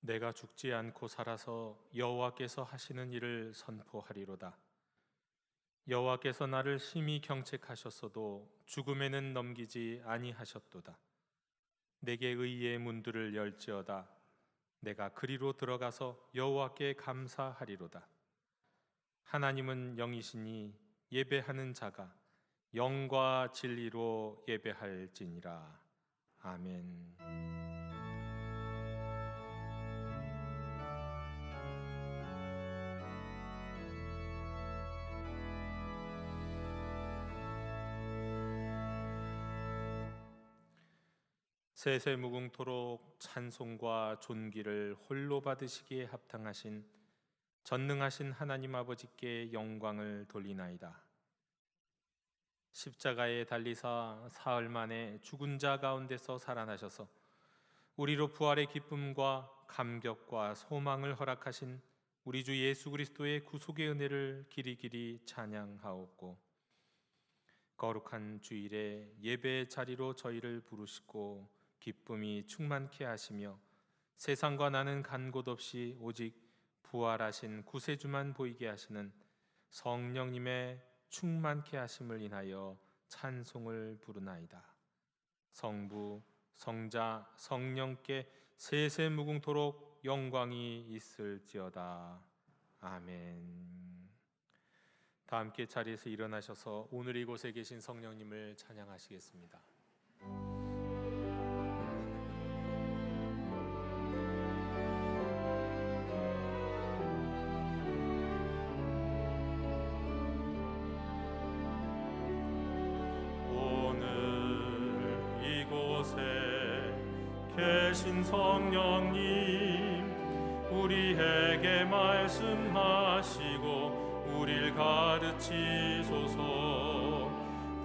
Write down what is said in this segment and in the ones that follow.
내가 죽지 않고 살아서 여호와께서 하시는 일을 선포하리로다. 여호와께서 나를 심히 경책하셨어도 죽음에는 넘기지 아니하셨도다. 내게 의의 문들을 열지어다. 내가 그리로 들어가서 여호와께 감사하리로다. 하나님은 영이시니 예배하는 자가 영과 진리로 예배할지니라. 아멘. 세세무궁토록 찬송과 존귀를 홀로 받으시기에 합당하신 전능하신 하나님 아버지께 영광을 돌리나이다. 십자가에 달리사 사흘 만에 죽은 자 가운데서 살아나셔서 우리로 부활의 기쁨과 감격과 소망을 허락하신 우리 주 예수 그리스도의 구속의 은혜를 길이길이 찬양하옵고, 거룩한 주일에 예배의 자리로 저희를 부르시고 기쁨이 충만케 하시며 세상과 나는 간 곳 없이 오직 부활하신 구세주만 보이게 하시는 성령님의 충만케 하심을 인하여 찬송을 부르나이다. 성부, 성자, 성령께 세세무궁토록 영광이 있을지어다. 아멘. 다 함께 자리에서 일어나셔서 오늘 이곳에 계신 성령님을 찬양하시겠습니다. 계신 성령님, 우리에게 말씀하시고 우릴 가르치소서.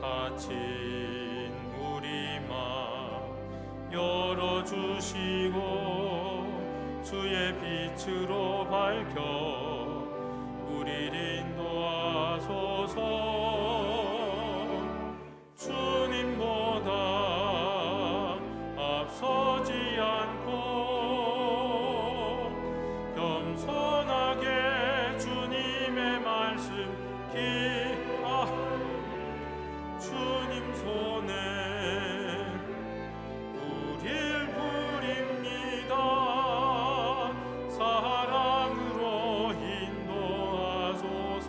닫힌 우리 맘 열어주시고 주의 빛으로 밝혀 우릴 인도하소서. 서지 않고 겸손하게 주님의 말씀 주님 손에 우릴 부립니다. 사랑으로 인도하소서.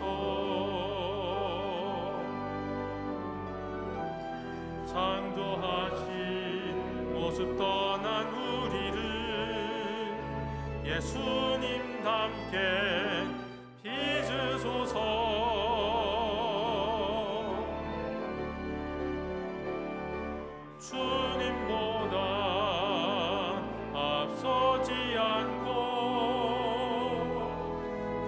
창조하신 모습 떠난 우리를 예수님 닮게 빚으소서. 주님보다 앞서지 않고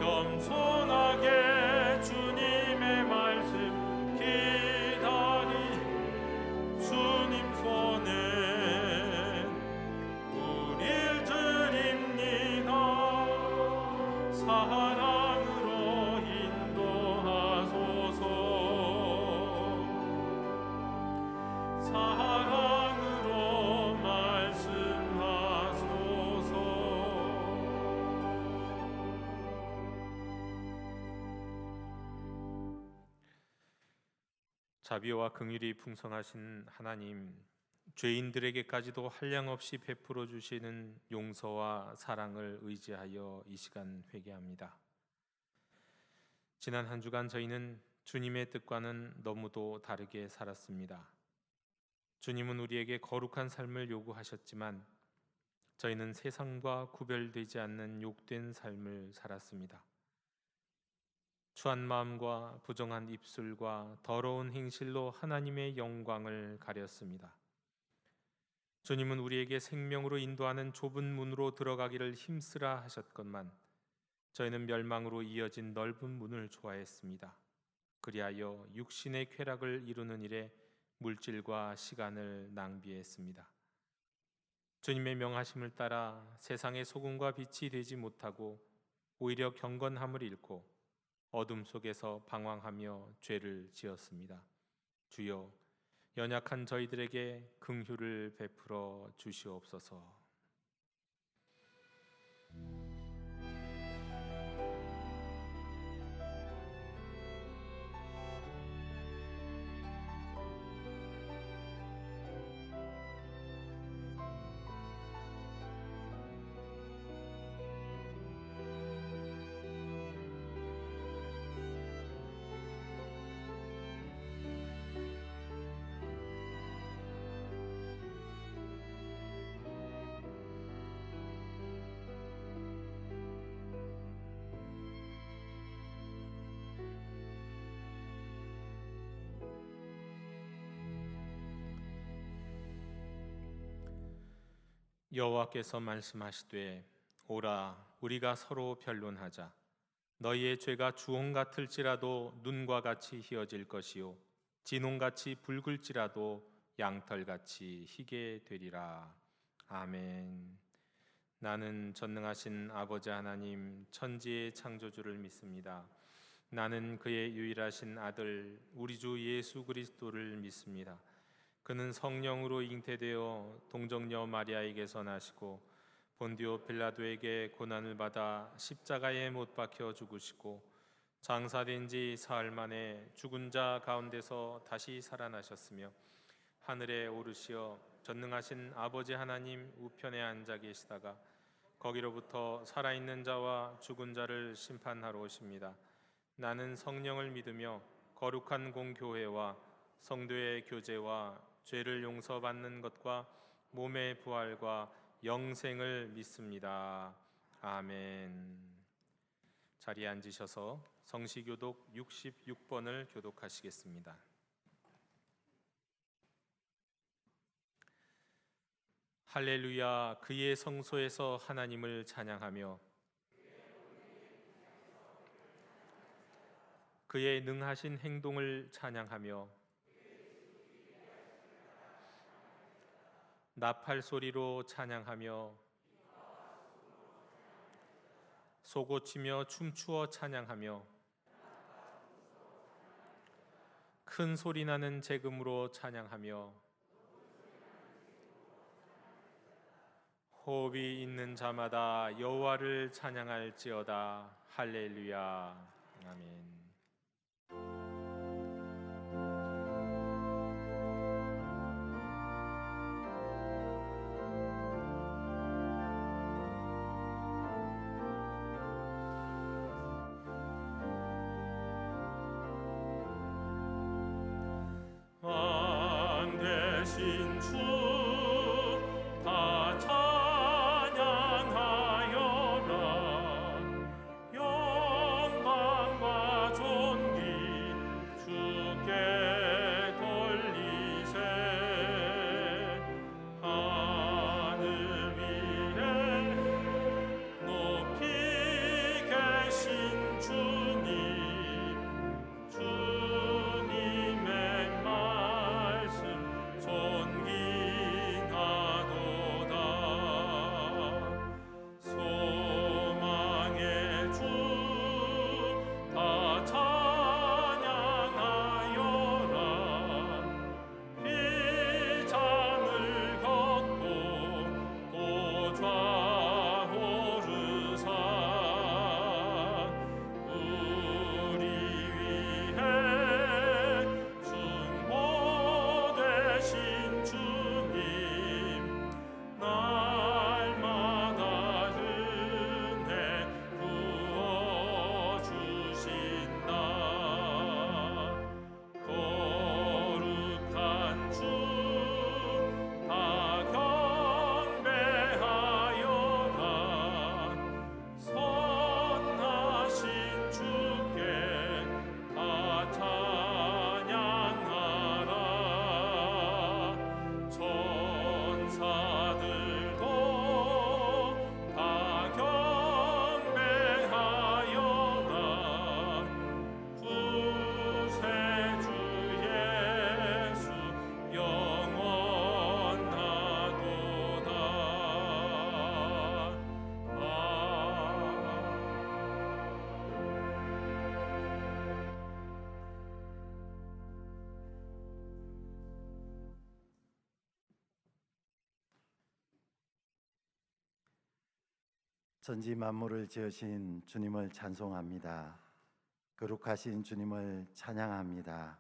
겸손하게 주님의 말씀 기다리 주님 손에 사랑으로 인도하소서. 사랑으로 말씀하소서. 자비와 긍휼이 풍성하신 하나님, 죄인들에게까지도 한량없이 베풀어 주시는 용서와 사랑을 의지하여 이 시간 회개합니다. 지난 한 주간 저희는 주님의 뜻과는 너무도 다르게 살았습니다. 주님은 우리에게 거룩한 삶을 요구하셨지만 저희는 세상과 구별되지 않는 욕된 삶을 살았습니다. 추한 마음과 부정한 입술과 더러운 행실로 하나님의 영광을 가렸습니다. 주님은 우리에게 생명으로 인도하는 좁은 문으로 들어가기를 힘쓰라 하셨건만 저희는 멸망으로 이어진 넓은 문을 좋아했습니다. 그리하여 육신의 쾌락을 이루는 일에 물질과 시간을 낭비했습니다. 주님의 명하심을 따라 세상의 소금과 빛이 되지 못하고 오히려 경건함을 잃고 어둠 속에서 방황하며 죄를 지었습니다. 주여, 연약한 저희들에게 긍휼을 베풀어 주시옵소서. 여호와께서 말씀하시되 오라 우리가 서로 변론하자. 너희의 죄가 주홍 같을지라도 눈과 같이 희어질 것이요 진홍같이 붉을지라도 양털같이 희게 되리라. 아멘. 나는 전능하신 아버지 하나님 천지의 창조주를 믿습니다. 나는 그의 유일하신 아들 우리 주 예수 그리스도를 믿습니다. 그는 성령으로 잉태되어 동정녀 마리아에게서 나시고 본디오 빌라도에게 고난을 받아 십자가에 못 박혀 죽으시고 장사된 지 사흘 만에 죽은 자 가운데서 다시 살아나셨으며 하늘에 오르시어 전능하신 아버지 하나님 우편에 앉아 계시다가 거기로부터 살아있는 자와 죽은 자를 심판하러 오십니다. 나는 성령을 믿으며 거룩한 공교회와 성도의 교제와 죄를 용서받는 것과 몸의 부활과 영생을 믿습니다. 아멘. 자리에 앉으셔서 성시교독 66번을 교독하시겠습니다. 할렐루야. 그의 성소에서 하나님을 찬양하며 그의 능하신 행동을 찬양하며 나팔 소리로 찬양하며 소고치며 춤추어 찬양하며 큰 소리 나는 재금으로 찬양하며 호흡이 있는 자마다 여호와를 찬양할지어다. 할렐루야. 아멘. 왕 대신 주 다 찬양하여라. 영광과 존귀 주께 돌리세. 하늘 위에 높이 계신 주님, 주님의 말씀 존귀 천지 만물을 지으신 주님을 찬송합니다. 거룩하신 주님을 찬양합니다.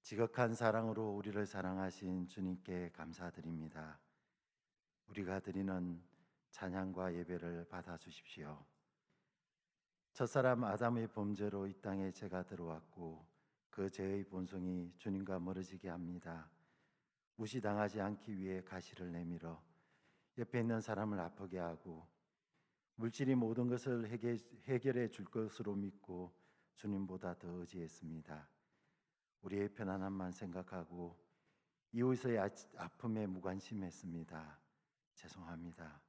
지극한 사랑으로 우리를 사랑하신 주님께 감사드립니다. 우리가 드리는 찬양과 예배를 받아주십시오. 첫사람 아담의 범죄로 이 땅에 죄가 들어왔고 그 죄의 본성이 주님과 멀어지게 합니다. 무시당하지 않기 위해 가시를 내밀어 옆에 있는 사람을 아프게 하고 물질이 모든 것을 해결해 줄 것으로 믿고 주님보다 더 의지했습니다. 우리의 편안함만 생각하고 이웃의 아픔에 무관심했습니다. 죄송합니다.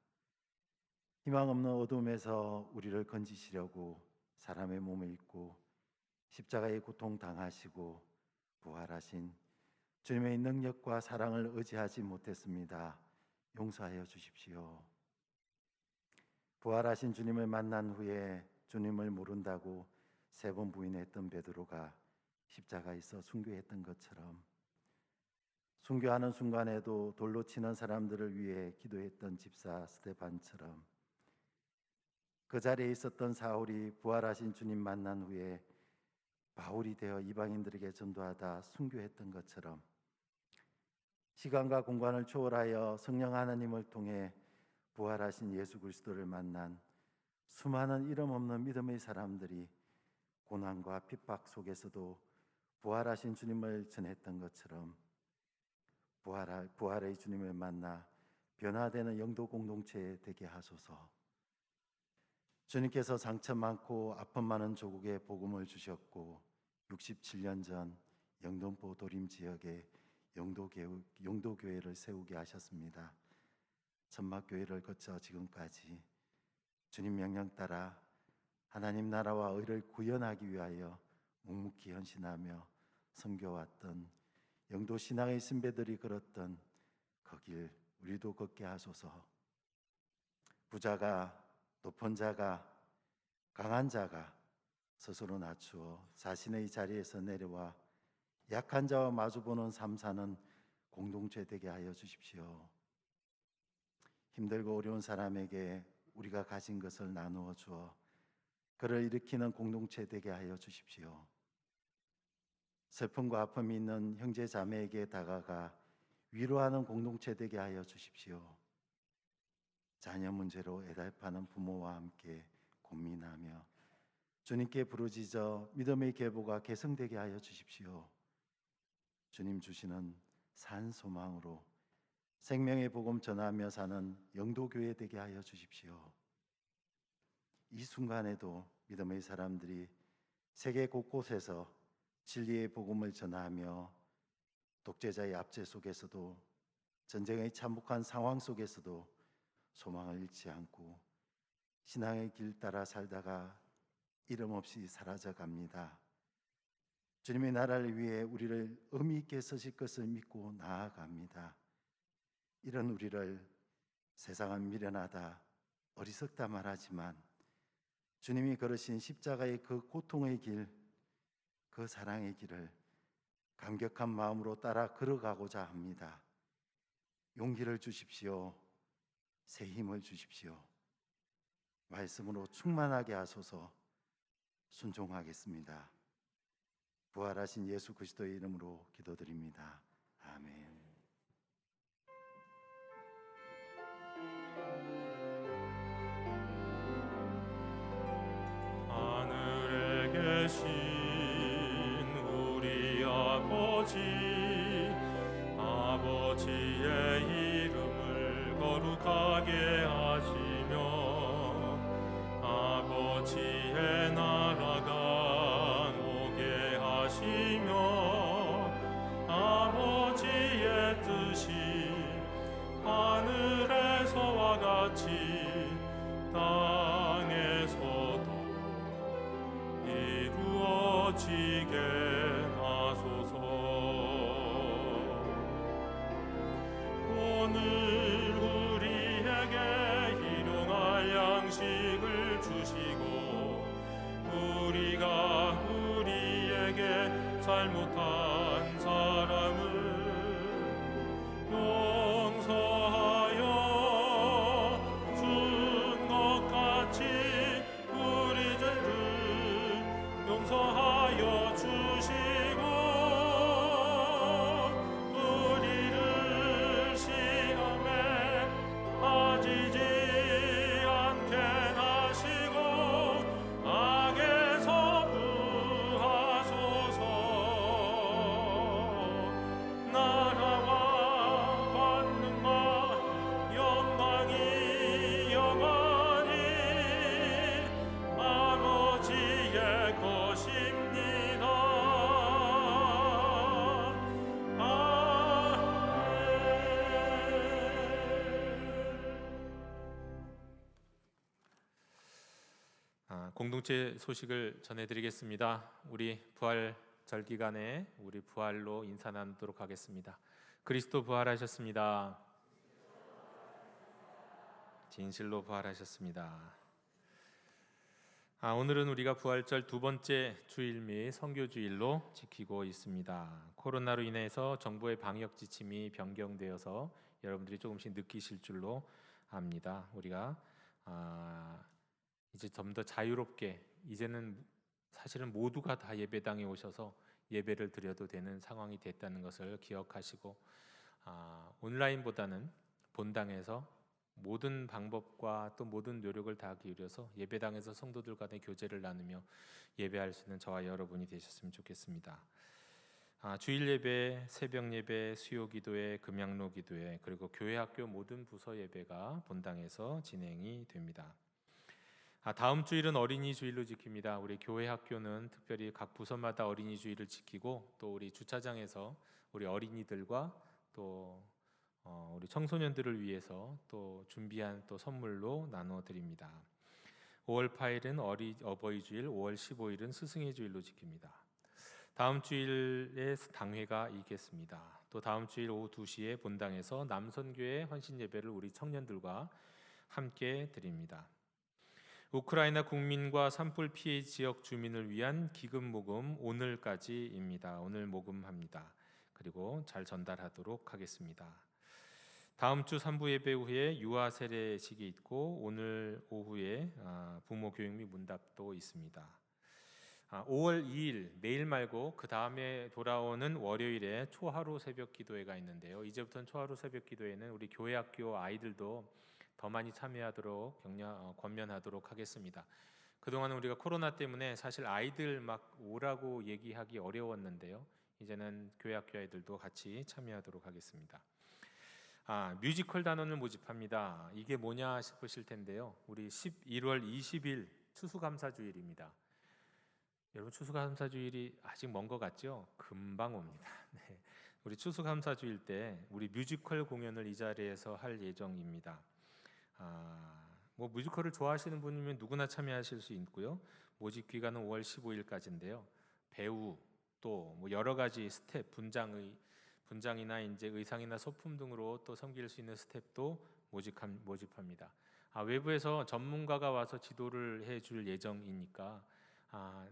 희망 없는 어둠에서 우리를 건지시려고 사람의 몸을 입고 십자가의 고통 당하시고 부활하신 주님의 능력과 사랑을 의지하지 못했습니다. 용서하여 주십시오. 부활하신 주님을 만난 후에 주님을 모른다고 3번 부인했던 베드로가 십자가에서 순교했던 것처럼, 순교하는 순간에도 돌로 치는 사람들을 위해 기도했던 집사 스데반처럼, 그 자리에 있었던 사울이 부활하신 주님 만난 후에 바울이 되어 이방인들에게 전도하다 순교했던 것처럼, 시간과 공간을 초월하여 성령 하나님을 통해 부활하신 예수 그리스도를 만난 수많은 이름 없는 믿음의 사람들이 고난과 핍박 속에서도 부활하신 주님을 전했던 것처럼 부활의 주님을 만나 변화되는 영도 공동체 되게 하소서. 주님께서 상처 많고 아픔 많은 조국에 복음을 주셨고 67년 전 영등포 도림 지역에 영도교회를 세우게 하셨습니다. 천막교회를 거쳐 지금까지 주님 명령 따라 하나님 나라와 의를 구현하기 위하여 묵묵히 헌신하며 섬겨왔던 영도 신앙의 선배들이 걸었던 그 길 우리도 걷게 하소서. 부자가, 높은 자가, 강한 자가 스스로 낮추어 자신의 자리에서 내려와 약한 자와 마주보는 삶 사는 공동체 되게 하여 주십시오. 힘들고 어려운 사람에게 우리가 가진 것을 나누어 주어 그를 일으키는 공동체 되게 하여 주십시오. 슬픔과 아픔이 있는 형제 자매에게 다가가 위로하는 공동체 되게 하여 주십시오. 자녀 문제로 애달파는 부모와 함께 고민하며 주님께 부르짖어 믿음의 계보가 개성되게 하여 주십시오. 주님 주시는 산 소망으로 생명의 복음 전하며 사는 영도교회 되게 하여 주십시오. 이 순간에도 믿음의 사람들이 세계 곳곳에서 진리의 복음을 전하며 독재자의 압제 속에서도 전쟁의 참혹한 상황 속에서도 소망을 잃지 않고 신앙의 길 따라 살다가 이름 없이 사라져 갑니다. 주님의 나라를 위해 우리를 의미 있게 쓰실 것을 믿고 나아갑니다. 이런 우리를 세상은 미련하다, 어리석다 말하지만 주님이 걸으신 십자가의 그 고통의 길, 그 사랑의 길을 감격한 마음으로 따라 걸어가고자 합니다. 용기를 주십시오. 새 힘을 주십시오. 말씀으로 충만하게 하소서. 순종하겠습니다. 부활하신 예수 그리스도의 이름으로 기도드립니다. 아멘. 하늘에 계신 우리 아버지의 이름을 거룩하게 하시며 아버지의 나라가 오게 하시며 아버지의 뜻이 하늘에서와 같이 땅에서도 이루어지게 하소서. 오늘 우리에게 일용할 양식을 주시고 우리가 우리에게 잘못한 사람을 용서하여 준 것 공동체 소식을 전해드리겠습니다. 우리 부활 절 기간에 우리 부활로 인사 나누도록 하겠습니다. 그리스도 부활하셨습니다. 진실로 부활하셨습니다. 오늘은 우리가 부활절 두 번째 주일 및 선교주일로 지키고 있습니다. 코로나로 인해서 정부의 방역 지침이 변경되어서 여러분들이 조금씩 느끼실 줄로 압니다. 우리가 이제 좀 더 자유롭게, 이제는 사실은 모두가 다 예배당에 오셔서 예배를 드려도 되는 상황이 됐다는 것을 기억하시고, 온라인보다는 본당에서 모든 방법과 또 모든 노력을 다 기울여서 예배당에서 성도들 간의 교제를 나누며 예배할 수 있는 저와 여러분이 되셨으면 좋겠습니다. 주일 예배, 새벽 예배, 수요 기도회, 금양로 기도회, 그리고 교회 학교 모든 부서 예배가 본당에서 진행이 됩니다. 다음 주일은 어린이 주일로 지킵니다. 우리 교회 학교는 특별히 각 부서마다 어린이 주일을 지키고, 또 우리 주차장에서 우리 어린이들과 또 우리 청소년들을 위해서 또 준비한 또 선물로 나눠 드립니다. 5월 8일은 어버이 주일, 5월 15일은 스승의 주일로 지킵니다. 다음 주일에 당회가 있겠습니다. 또 다음 주일 오후 2시에 본당에서 남선교회 헌신 예배를 우리 청년들과 함께 드립니다. 우크라이나 국민과 산불 피해 지역 주민을 위한 기금 모금 오늘까지입니다. 오늘 모금합니다. 그리고 잘 전달하도록 하겠습니다. 다음 주 3부 예배 후에 유아 세례식이 있고, 오늘 오후에 부모 교육 및 문답도 있습니다. 5월 2일 내일 말고 그 다음에 돌아오는 월요일에 초하루 새벽 기도회가 있는데요. 이제부터는 초하루 새벽 기도회는 우리 교회 학교 아이들도 더 많이 참여하도록 권면하도록 하겠습니다. 그동안은 우리가 코로나 때문에 사실 아이들 막 오라고 얘기하기 어려웠는데요. 이제는 교회 학교 아이들도 같이 참여하도록 하겠습니다. 뮤지컬 단원을 모집합니다. 이게 뭐냐 싶으실 텐데요. 우리 11월 20일 추수감사주일입니다. 여러분, 추수감사주일이 아직 먼 것 같죠? 금방 옵니다. 네. 우리 추수감사주일 때 우리 뮤지컬 공연을 이 자리에서 할 예정입니다. 뮤지컬을 좋아하시는 분이면 누구나 참여하실 수 있고요. 모집 기간은 5월 15일까지인데요. 배우 또 여러 가지 스텝, 분장이나 이제 의상이나 소품 등으로 또 섬길 수 있는 스텝도 모집합니다. 외부에서 전문가가 와서 지도를 해줄 예정이니까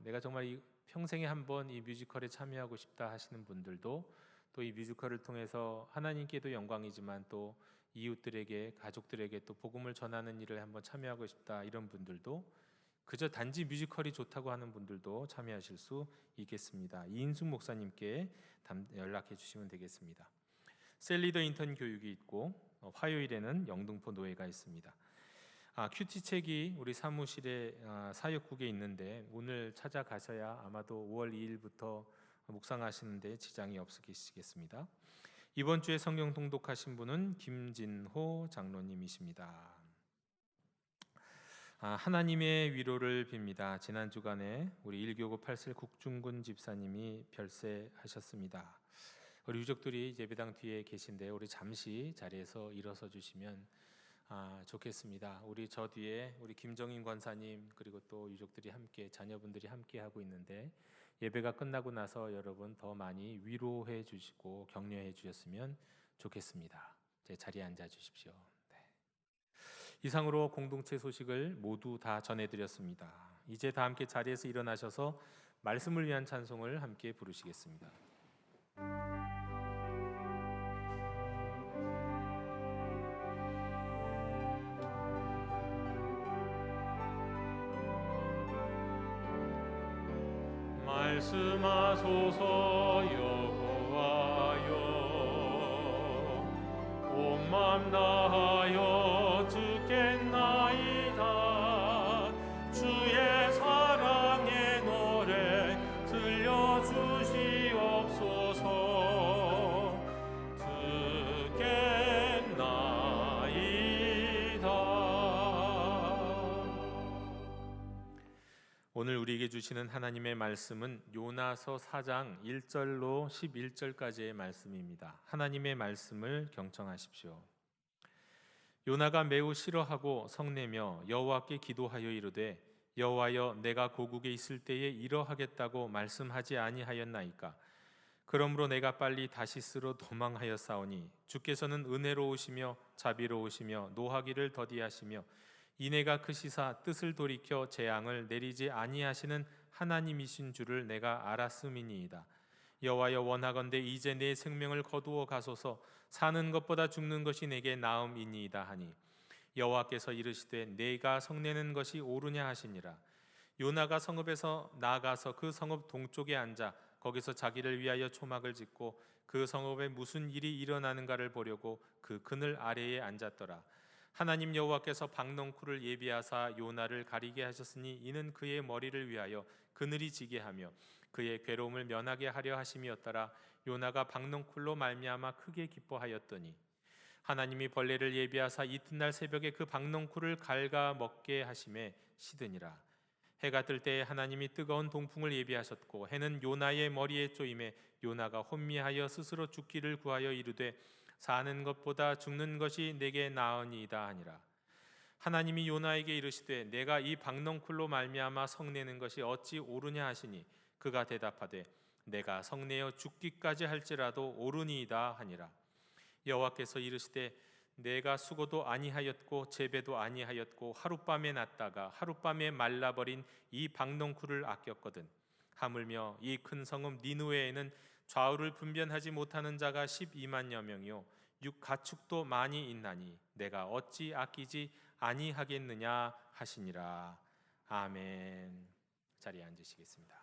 내가 정말 평생에 한번 이 뮤지컬에 참여하고 싶다 하시는 분들도, 또 이 뮤지컬을 통해서 하나님께도 영광이지만 또 이웃들에게, 가족들에게 또 복음을 전하는 일을 한번 참여하고 싶다, 이런 분들도, 그저 단지 뮤지컬이 좋다고 하는 분들도 참여하실 수 있겠습니다. 이인숙 목사님께 연락해 주시면 되겠습니다. 셀리더 인턴 교육이 있고, 화요일에는 영등포 노예가 있습니다. 큐티 책이 우리 사무실에 사역국에 있는데 오늘 찾아가셔야 아마도 5월 2일부터 묵상하시는데 지장이 없으시겠습니다. 이번 주에 성경 통독하신 분은 김진호 장로님이십니다. 하나님의 위로를 빕니다. 지난 주간에 우리 1교구 8셀 국중군 집사님이 별세하셨습니다. 우리 유족들이 예배당 뒤에 계신데 우리 잠시 자리에서 일어서 주시면 좋겠습니다. 우리 저 뒤에 우리 김정인 권사님, 그리고 또 유족들이 함께, 자녀분들이 함께 하고 있는데, 예배가 끝나고 나서 여러분 더 많이 위로해 주시고 격려해 주셨으면 좋겠습니다. 제 자리에 앉아 주십시오. 네. 이상으로 공동체 소식을 모두 다 전해드렸습니다. 이제 다 함께 자리에서 일어나셔서 말씀을 위한 찬송을 함께 부르시겠습니다. 말씀하소서 여호와여, 온 맘 다하여 듣겠나이다. 주의 사랑의 노래 들려주시옵소서. 듣겠나이다. 오늘 우리에게 주시는 하나님의 말씀은 요나서 4장 1절로 11절까지의 말씀입니다. 하나님의 말씀을 경청하십시오. 요나가 매우 싫어하고 성내며 여호와께 기도하여 이르되 여호와여 내가 고국에 있을 때에 이러하겠다고 말씀하지 아니하였나이까? 그러므로 내가 빨리 다시스로 도망하였사오니 주께서는 은혜로우시며 자비로우시며 노하기를 더디하시며 이내가 크시사 뜻을 돌이켜 재앙을 내리지 아니하시는 하나님이신 줄을 내가 알았음이니이다. 여호와여 원하건대 이제 내 생명을 거두어 가소서. 사는 것보다 죽는 것이 내게 나음이니이다 하니 여호와께서 이르시되 내가 성내는 것이 옳으냐 하시니라. 요나가 성읍에서 나아가서 그 성읍 동쪽에 앉아 거기서 자기를 위하여 초막을 짓고 그 성읍에 무슨 일이 일어나는가를 보려고 그 그늘 아래에 앉았더라. 하나님 여호와께서 박넝쿨을 예비하사 요나를 가리게 하셨으니 이는 그의 머리를 위하여 그늘이 지게 하며 그의 괴로움을 면하게 하려 하심이었더라. 요나가 박넝쿨로 말미암아 크게 기뻐하였더니 하나님이 벌레를 예비하사 이튿날 새벽에 그 박넝쿨을 갉아 먹게 하심에 시드니라. 해가 뜰 때에 하나님이 뜨거운 동풍을 예비하셨고 해는 요나의 머리에 쪼임에 요나가 혼미하여 스스로 죽기를 구하여 이르되 사는 것보다 죽는 것이 내게 나으니이다 하니라. 하나님이 요나에게 이르시되 내가 이 박넝쿨로 말미암아 성내는 것이 어찌 옳으냐 하시니 그가 대답하되 내가 성내어 죽기까지 할지라도 옳으니이다 하니라. 여호와께서 이르시되 내가 수고도 아니하였고 재배도 아니하였고 하룻밤에 났다가 하룻밤에 말라버린 이 박넝쿨을 아꼈거든. 하물며 이 큰 성읍 니느웨에는 좌우를 분변하지 못하는 자가 12만여 명이요 가축도 많이 있나니 내가 어찌 아끼지 아니하겠느냐 하시니라. 아멘. 자리에 앉으시겠습니다.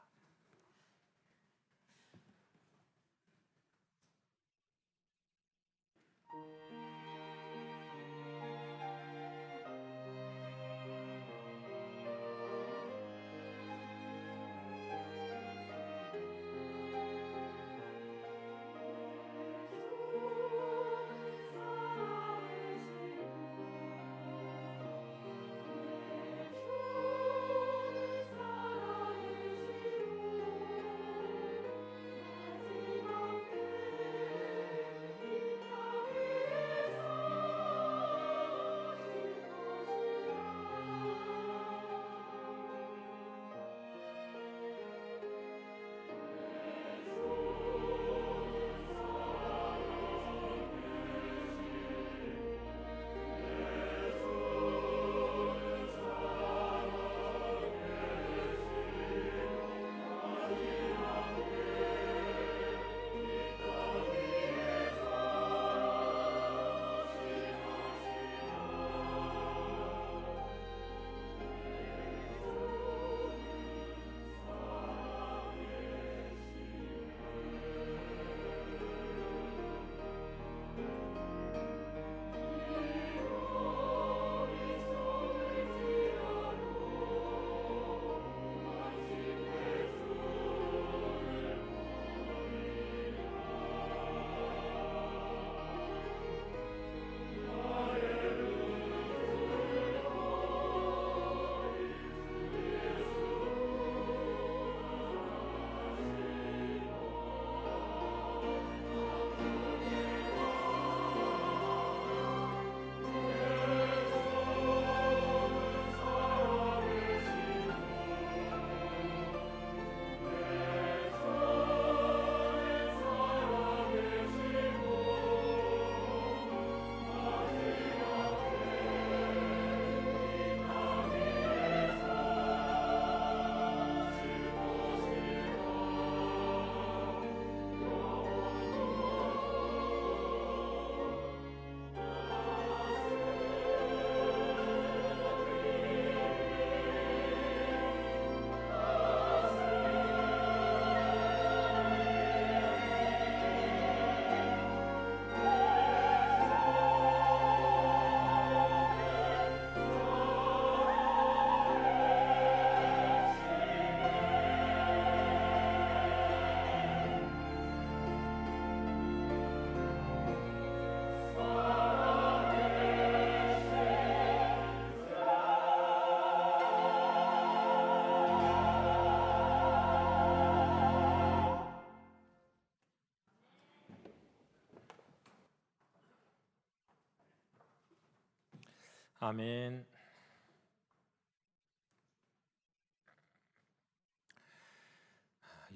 아멘.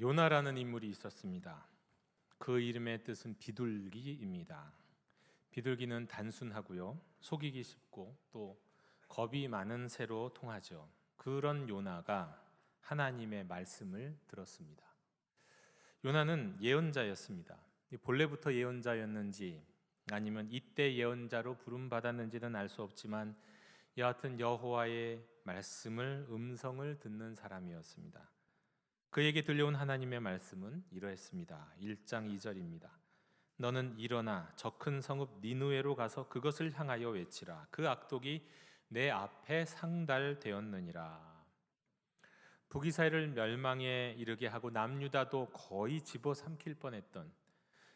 요나라는 인물이 있었습니다. 그 이름의 뜻은 비둘기입니다. 비둘기는 단순하고요, 속이기 쉽고 또 겁이 많은 새로 통하죠. 그런 요나가 하나님의 말씀을 들었습니다. 요나는 예언자였습니다. 본래부터 예언자였는지 아니면 이때 예언자로 부름받았는지는 알 수 없지만 여하튼 여호와의 말씀을 음성을 듣는 사람이었습니다. 그에게 들려온 하나님의 말씀은 이러했습니다. 1장 2절입니다. 너는 일어나 저 큰 성읍 니느웨로 가서 그것을 향하여 외치라. 그 악독이 내 앞에 상달되었느니라. 북이스라엘을 멸망에 이르게 하고 남유다도 거의 집어삼킬 뻔했던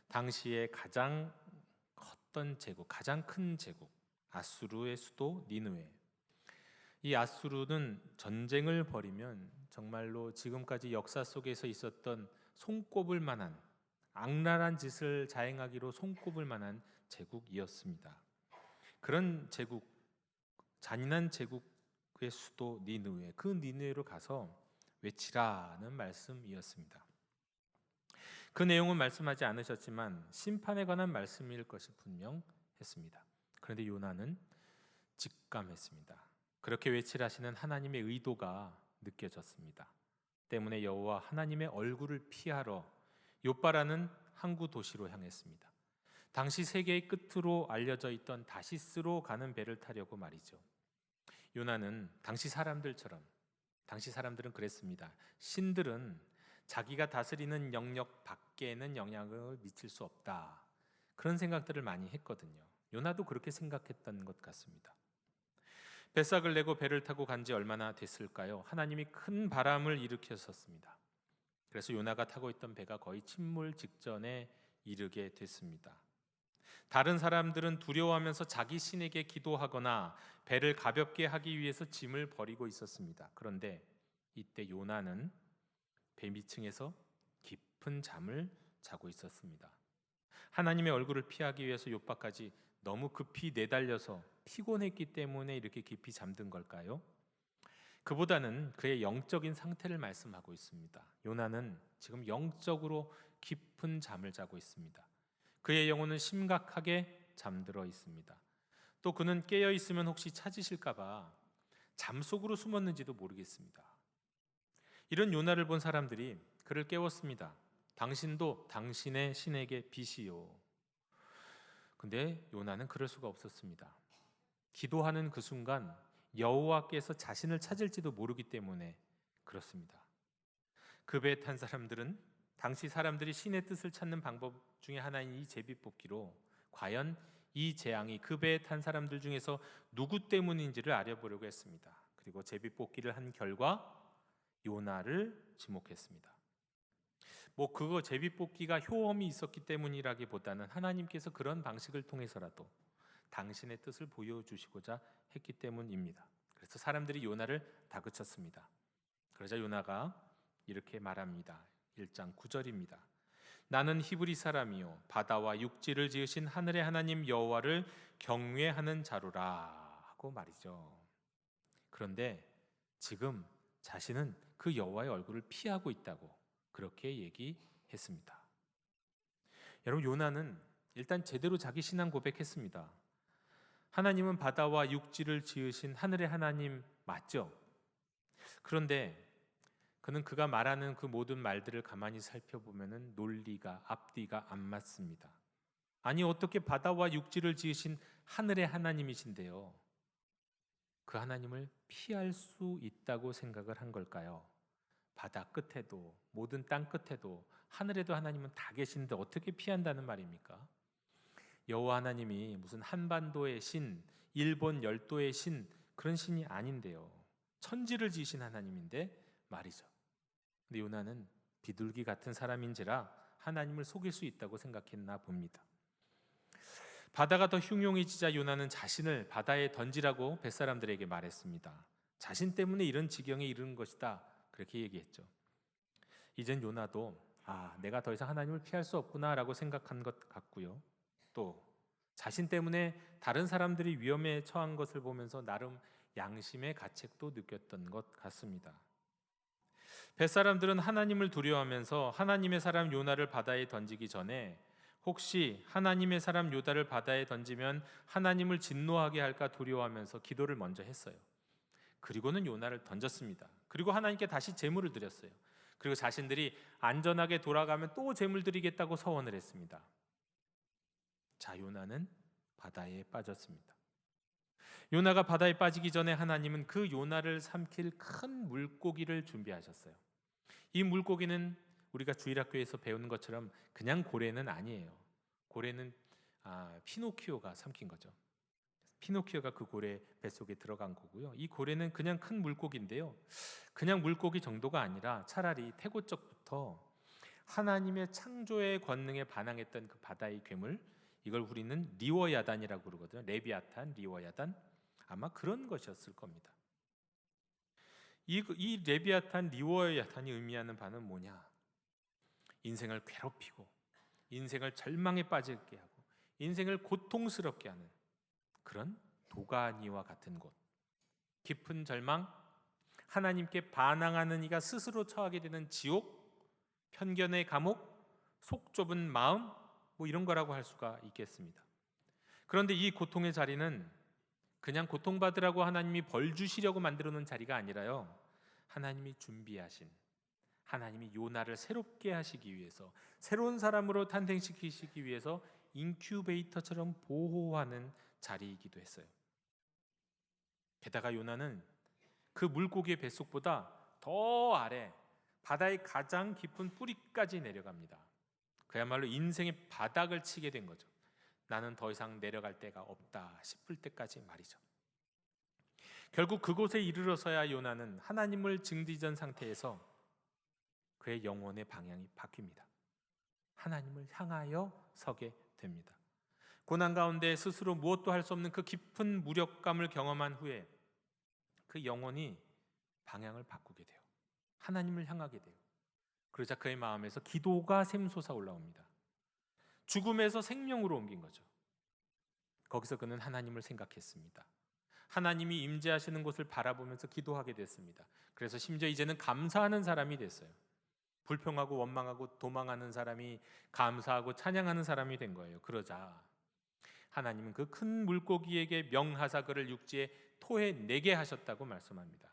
당시에 가장 컸던 제국, 가장 큰 제국, 아수르의 수도 니느웨. 이 아수르는 전쟁을 벌이면 정말로 지금까지 역사 속에서 있었던 손꼽을 만한, 악랄한 짓을 자행하기로 손꼽을 만한 제국이었습니다. 그런 제국, 잔인한 제국의 수도 니느웨, 그 니느웨로 가서 외치라는 말씀이었습니다. 그 내용은 말씀하지 않으셨지만 심판에 관한 말씀일 것이 분명했습니다. 그런데 요나는 직감했습니다. 그렇게 외치라시는 하나님의 의도가 느껴졌습니다. 때문에 여호와 하나님의 얼굴을 피하러 요빠라는 항구 도시로 향했습니다. 당시 세계의 끝으로 알려져 있던 다시스로 가는 배를 타려고 말이죠. 요나는 당시 사람들처럼, 당시 사람들은 그랬습니다. 신들은 자기가 다스리는 영역 밖에는 영향을 미칠 수 없다, 그런 생각들을 많이 했거든요. 요나도 그렇게 생각했던 것 같습니다. 뱃삭을 내고 배를 타고 간 지 얼마나 됐을까요? 하나님이 큰 바람을 일으켰었습니다. 그래서 요나가 타고 있던 배가 거의 침몰 직전에 이르게 됐습니다. 다른 사람들은 두려워하면서 자기 신에게 기도하거나 배를 가볍게 하기 위해서 짐을 버리고 있었습니다. 그런데 이때 요나는 배 밑층에서 깊은 잠을 자고 있었습니다. 하나님의 얼굴을 피하기 위해서 요바까지 너무 급히 내달려서 피곤했기 때문에 이렇게 깊이 잠든 걸까요? 그보다는 그의 영적인 상태를 말씀하고 있습니다. 요나는 지금 영적으로 깊은 잠을 자고 있습니다. 그의 영혼은 심각하게 잠들어 있습니다. 또 그는 깨어 있으면 혹시 찾으실까 봐 잠속으로 숨었는지도 모르겠습니다. 이런 요나를 본 사람들이 그를 깨웠습니다. 당신도 당신의 신에게 비시오. 근데 요나는 그럴 수가 없었습니다. 기도하는 그 순간 여호와께서 자신을 찾을지도 모르기 때문에 그렇습니다. 그 배에 탄 사람들은 당시 사람들이 신의 뜻을 찾는 방법 중에 하나인 이 제비뽑기로 과연 이 재앙이 그 배에 탄 사람들 중에서 누구 때문인지를 알아보려고 했습니다. 그리고 제비뽑기를 한 결과 요나를 지목했습니다. 그거 제비뽑기가 효험이 있었기 때문이라기보다는 하나님께서 그런 방식을 통해서라도 당신의 뜻을 보여주시고자 했기 때문입니다. 그래서 사람들이 요나를 다그쳤습니다. 그러자 요나가 이렇게 말합니다. 1장 9절입니다. 나는 히브리 사람이요 바다와 육지를 지으신 하늘의 하나님 여호와를 경외하는 자로라 하고 말이죠. 그런데 지금 자신은 그 여호와의 얼굴을 피하고 있다고 그렇게 얘기했습니다. 여러분, 요나는 일단 제대로 자기 신앙 고백했습니다. 하나님은 바다와 육지를 지으신 하늘의 하나님 맞죠? 그런데 그는 그가 말하는 그 모든 말들을 가만히 살펴보면 논리가 앞뒤가 안 맞습니다. 아니, 어떻게 바다와 육지를 지으신 하늘의 하나님이신데요, 그 하나님을 피할 수 있다고 생각을 한 걸까요? 바다 끝에도 모든 땅 끝에도 하늘에도 하나님은 다 계신데 어떻게 피한다는 말입니까? 여호와 하나님이 무슨 한반도의 신, 일본 열도의 신, 그런 신이 아닌데요, 천지를 지으신 하나님인데 말이죠. 근데 요나는 비둘기 같은 사람인지라 하나님을 속일 수 있다고 생각했나 봅니다. 바다가 더 흉흉해지자 요나는 자신을 바다에 던지라고 뱃사람들에게 말했습니다. 자신 때문에 이런 지경에 이르는 것이다, 그렇게 얘기했죠. 이젠 요나도 내가 더 이상 하나님을 피할 수 없구나라고 생각한 것 같고요. 또 자신 때문에 다른 사람들이 위험에 처한 것을 보면서 나름 양심의 가책도 느꼈던 것 같습니다. 뱃사람들은 하나님을 두려워하면서 하나님의 사람 요나를 바다에 던지기 전에 혹시 하나님의 사람 요나를 바다에 던지면 하나님을 진노하게 할까 두려워하면서 기도를 먼저 했어요. 그리고는 요나를 던졌습니다. 그리고 하나님께 다시 제물을 드렸어요. 그리고 자신들이 안전하게 돌아가면 또 제물 드리겠다고 서원을 했습니다. 자, 요나는 바다에 빠졌습니다. 요나가 바다에 빠지기 전에 하나님은 그 요나를 삼킬 큰 물고기를 준비하셨어요. 이 물고기는 우리가 주일학교에서 배우는 것처럼 그냥 고래는 아니에요. 고래는 피노키오가 삼킨 거죠. 피노키오가 그 고래 뱃속에 들어간 거고요. 이 고래는 그냥 큰 물고기인데요. 그냥 물고기 정도가 아니라 차라리 태고적부터 하나님의 창조의 권능에 반항했던 그 바다의 괴물, 이걸 우리는 리워야단이라고 그러거든요. 레비아탄, 리워야단, 아마 그런 것이었을 겁니다. 이 레비아탄, 리워야탄이 의미하는 바는 뭐냐? 인생을 괴롭히고 인생을 절망에 빠지게 하고 인생을 고통스럽게 하는 그런 도가니와 같은 곳, 깊은 절망, 하나님께 반항하는 이가 스스로 처하게 되는 지옥, 편견의 감옥, 속 좁은 마음, 뭐 이런 거라고 할 수가 있겠습니다. 그런데 이 고통의 자리는 그냥 고통받으라고 하나님이 벌 주시려고 만들어 놓은 자리가 아니라요, 하나님이 준비하신, 하나님이 요나를 새롭게 하시기 위해서, 새로운 사람으로 탄생시키시기 위해서 인큐베이터처럼 보호하는 자리이기도 했어요. 게다가 요나는 그 물고기의 뱃속보다 더 아래 바다의 가장 깊은 뿌리까지 내려갑니다. 그야말로 인생의 바닥을 치게 된 거죠. 나는 더 이상 내려갈 데가 없다 싶을 때까지 말이죠. 결국 그곳에 이르러서야 요나는 하나님을 증지전 상태에서 그의 영혼의 방향이 바뀝니다. 하나님을 향하여 서게 됩니다. 고난 가운데 스스로 무엇도 할 수 없는 그 깊은 무력감을 경험한 후에 그 영혼이 방향을 바꾸게 돼요. 하나님을 향하게 돼요. 그러자 그의 마음에서 기도가 샘솟아 올라옵니다. 죽음에서 생명으로 옮긴 거죠. 거기서 그는 하나님을 생각했습니다. 하나님이 임재하시는 곳을 바라보면서 기도하게 됐습니다. 그래서 심지어 이제는 감사하는 사람이 됐어요. 불평하고 원망하고 도망하는 사람이 감사하고 찬양하는 사람이 된 거예요. 그러자 하나님은 그 큰 물고기에게 명하사 그를 육지에 토해내게 하셨다고 말씀합니다.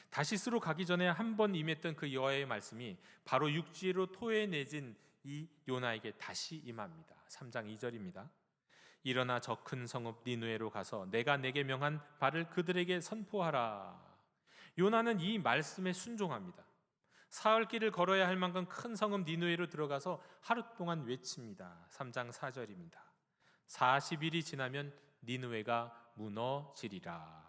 다시스로 가기 전에 한 번 임했던 그 여호와의 말씀이 바로 육지로 토해내진 이 요나에게 다시 임합니다. 3장 2절입니다. 일어나 저 큰 성읍 니느웨로 가서 내가 내게 명한 바를 그들에게 선포하라. 요나는 이 말씀에 순종합니다. 사흘 길을 걸어야 할 만큼 큰 성읍 니느웨로 들어가서 하루 동안 외칩니다. 3장 4절입니다. 40일이 지나면 니느웨가 무너지리라.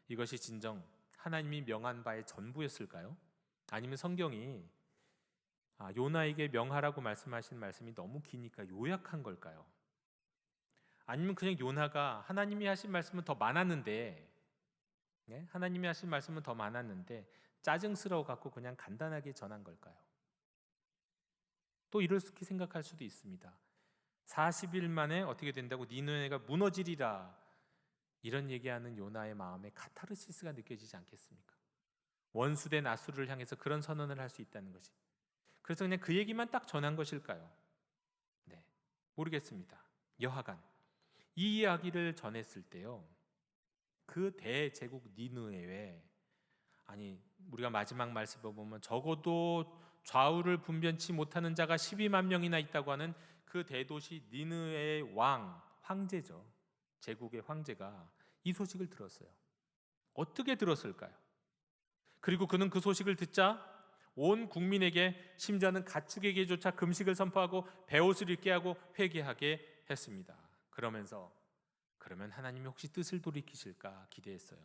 이것이 진정 하나님이 명한 바의 전부였을까요? 아니면 성경이 요나에게 명하라고 말씀하신 말씀이 너무 기니까 요약한 걸까요? 아니면 그냥 요나가 하나님이 하신 말씀은 더 많았는데, 하나님이 하신 말씀은 더 많았는데 짜증스러워 갖고 그냥 간단하게 전한 걸까요? 또 이렇게 생각할 수도 있습니다. 40일 만에 어떻게 된다고 니느웨가 무너지리라, 이런 얘기하는 요나의 마음에 카타르시스가 느껴지지 않겠습니까? 원수된 아수르를 향해서 그런 선언을 할 수 있다는 것이. 그래서 그냥 그 얘기만 딱 전한 것일까요? 네, 모르겠습니다. 여하간 이 이야기를 전했을 때요, 그 대제국 니느웨에, 아니 우리가 마지막 말씀을 보면 적어도 좌우를 분변치 못하는 자가 12만 명이나 있다고 하는 그 대도시 니느웨의 황제죠. 제국의 황제가 이 소식을 들었어요. 어떻게 들었을까요? 그리고 그는 그 소식을 듣자 온 국민에게, 심지어는 가축에게조차 금식을 선포하고 베옷을 입게 하고 회개하게 했습니다. 그러면 하나님이 혹시 뜻을 돌이키실까 기대했어요.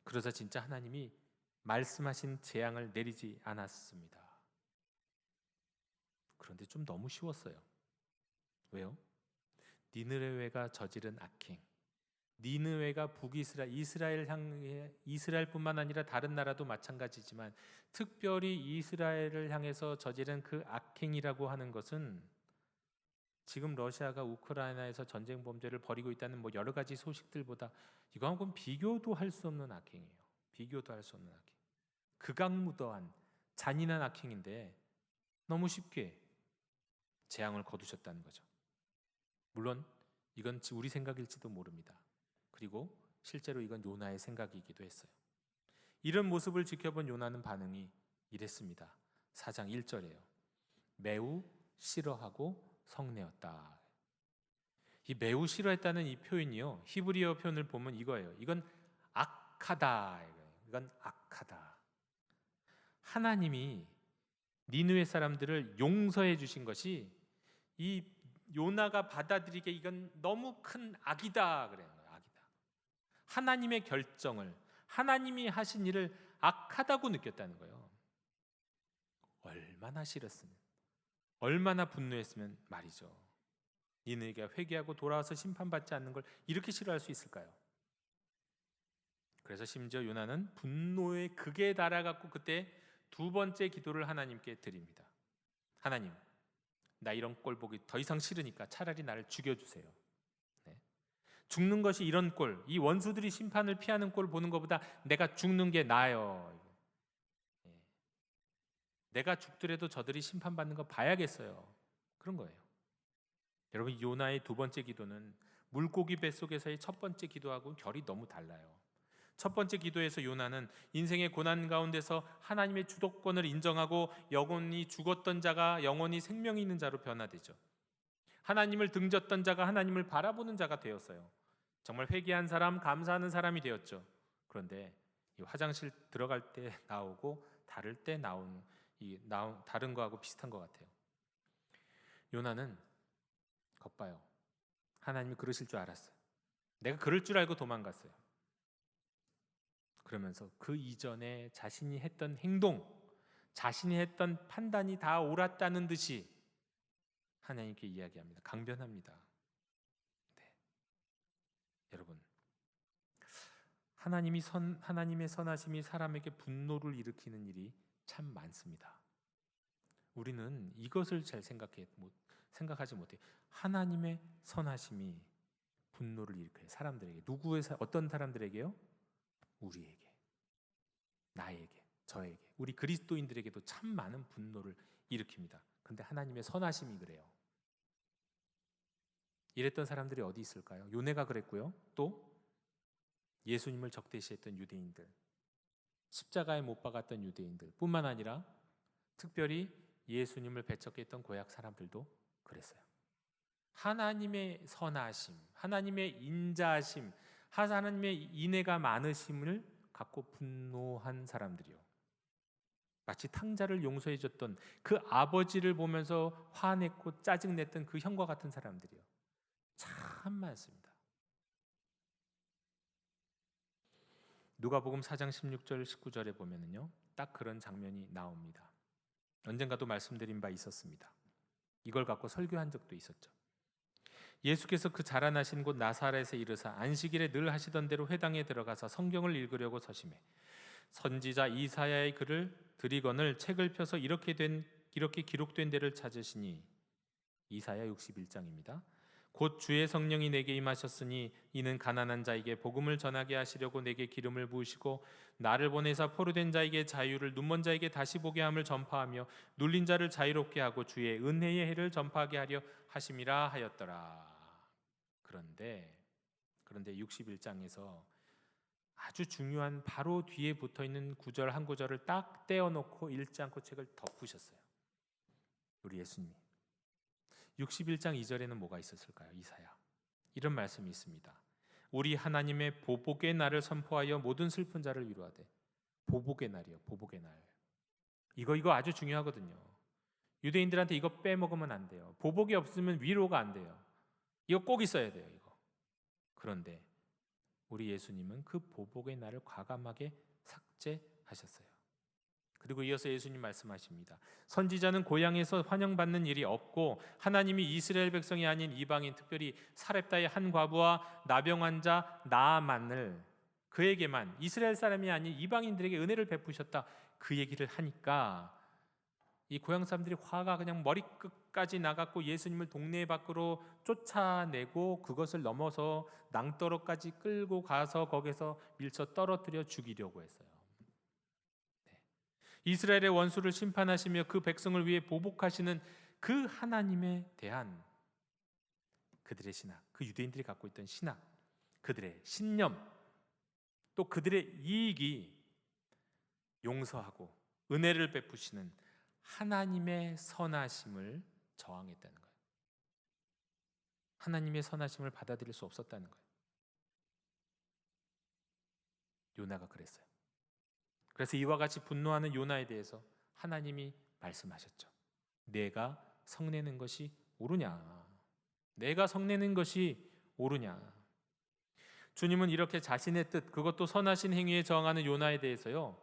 그러자 진짜 하나님이 말씀하신 재앙을 내리지 않았습니다. 그런데 좀 너무 쉬웠어요. 왜요? 니느웨가 저지른 악행, 니느웨가 이스라엘 향해, 이스라엘뿐만 아니라 다른 나라도 마찬가지지만 특별히 이스라엘을 향해서 저지른 그 악행이라고 하는 것은 지금 러시아가 우크라이나에서 전쟁 범죄를 벌이고 있다는 여러 가지 소식들보다 이거하고는 비교도 할 수 없는 악행이에요. 비교도 할 수 없는 악행. 극악무도한 잔인한 악행인데 너무 쉽게 재앙을 거두셨다는 거죠. 물론 이건 우리 생각일지도 모릅니다. 그리고 실제로 이건 요나의 생각이기도 했어요. 이런 모습을 지켜본 요나는 반응이 이랬습니다. 4장 1절에요. 매우 싫어하고 성내었다. 이 매우 싫어했다는 이 표현이요, 히브리어 표현을 보면 이거예요. 이건 악하다. 이건 악하다. 하나님이 니느웨 사람들을 용서해 주신 것이 이 요나가 받아들이기에 이건 너무 큰 악이다 그래요. 악이다. 하나님의 결정을, 하나님이 하신 일을 악하다고 느꼈다는 거예요. 얼마나 싫었으면, 얼마나 분노했으면 말이죠. 니느웨가 회개하고 돌아와서 심판받지 않는 걸 이렇게 싫어할 수 있을까요? 그래서 심지어 요나는 분노의 극에 달아갖고 그때 두 번째 기도를 하나님께 드립니다. 하나님, 나 이런 꼴 보기 더 이상 싫으니까 차라리 나를 죽여주세요. 네. 죽는 것이 이런 꼴, 이 원수들이 심판을 피하는 꼴 보는 것보다 내가 죽는 게 나아요. 네. 내가 죽더라도 저들이 심판받는 거 봐야겠어요. 그런 거예요. 여러분, 요나의 두 번째 기도는 물고기 뱃속에서의 첫 번째 기도하고 결이 너무 달라요. 첫 번째 기도에서 요나는 인생의 고난 가운데서 하나님의 주도권을 인정하고 영원히 죽었던 자가 영원히 생명이 있는 자로 변화되죠. 하나님을 등졌던 자가 하나님을 바라보는 자가 되었어요. 정말 회개한 사람, 감사하는 사람이 되었죠. 그런데 이 화장실 들어갈 때 나오고 다를 때 나오는 다른 거하고 비슷한 것 같아요. 요나는 겉봐요. 하나님이 그러실 줄 알았어요. 내가 그럴 줄 알고 도망갔어요. 그러면서 그 이전에 자신이 했던 행동, 자신이 했던 판단이 다 옳았다는 듯이 하나님께 이야기합니다. 강변합니다. 네. 여러분, 하나님의 선하심이 사람에게 분노를 일으키는 일이 참 많습니다. 우리는 이것을 잘 생각하지 못해요. 하나님의 선하심이 분노를 일으켜요. 사람들에게. 어떤 사람들에게요? 우리에게, 나에게, 저에게, 우리 그리스도인들에게도 참 많은 분노를 일으킵니다. 그런데 하나님의 선하심이 그래요. 이랬던 사람들이 어디 있을까요? 요나가 그랬고요. 또 예수님을 적대시했던 유대인들, 십자가에 못 박았던 유대인들 뿐만 아니라 특별히 예수님을 배척했던 고약 사람들도 그랬어요. 하나님의 선하심, 하나님의 인자하심, 하나님의 인애가 많으심을 갖고 분노한 사람들이요. 마치 탕자를 용서해 줬던 그 아버지를 보면서 화냈고 짜증냈던 그 형과 같은 사람들이요. 참 많습니다. 누가복음 4장 16절 19절에 보면은요, 딱 그런 장면이 나옵니다. 언젠가도 말씀드린 바 있었습니다. 이걸 갖고 설교한 적도 있었죠. 예수께서 그 자라나신 곳 나사렛에 이르사 안식일에 늘 하시던 대로 회당에 들어가서 성경을 읽으려고 서심해 선지자 이사야의 글을 드리거늘 책을 펴서 이렇게 기록된 데를 찾으시니, 이사야 61장입니다. 곧 주의 성령이 내게 임하셨으니 이는 가난한 자에게 복음을 전하게 하시려고 내게 기름을 부으시고 나를 보내사 포로된 자에게 자유를, 눈먼 자에게 다시 보게 함을 전파하며 눌린 자를 자유롭게 하고 주의 은혜의 해를 전파하게 하려 하심이라 하였더라. 그런데 61장에서 아주 중요한 바로 뒤에 붙어있는 구절 한 구절을 딱 떼어놓고 읽지 않고 책을 덮으셨어요. 우리 예수님이. 61장 2절에는 뭐가 있었을까요? 이사야. 이런 말씀이 있습니다. 우리 하나님의 보복의 날을 선포하여 모든 슬픈 자를 위로하되. 보복의 날이요. 보복의 날. 이거 아주 중요하거든요. 유대인들한테 이거 빼먹으면 안 돼요. 보복이 없으면 위로가 안 돼요. 이거 꼭 있어야 돼요. 이거. 그런데 우리 예수님은 그 보복의 날을 과감하게 삭제하셨어요. 그리고 이어서 예수님 말씀하십니다. 선지자는 고향에서 환영받는 일이 없고 하나님이 이스라엘 백성이 아닌 이방인, 특별히 사렙다의 한 과부와 나병 환자 나아만을 그에게만, 이스라엘 사람이 아닌 이방인들에게 은혜를 베푸셨다, 그 얘기를 하니까 이 고향 사람들이 화가 그냥 머리끝까지 나갔고 예수님을 동네 밖으로 쫓아내고 그것을 넘어서 낭떠러까지 끌고 가서 거기서 밀쳐 떨어뜨려 죽이려고 했어요. 이스라엘의 원수를 심판하시며 그 백성을 위해 보복하시는 그 하나님에 대한 그들의 신학, 그 유대인들이 갖고 있던 신학, 그들의 신념, 또 그들의 이익이 용서하고 은혜를 베푸시는 하나님의 선하심을 저항했다는 거예요. 하나님의 선하심을 받아들일 수 없었다는 거예요. 요나가 그랬어요. 그래서 이와 같이 분노하는 요나에 대해서 하나님이 말씀하셨죠. 내가 성내는 것이 옳으냐? 내가 성내는 것이 옳으냐? 주님은 이렇게 자신의 뜻, 그것도 선하신 행위에 저항하는 요나에 대해서요,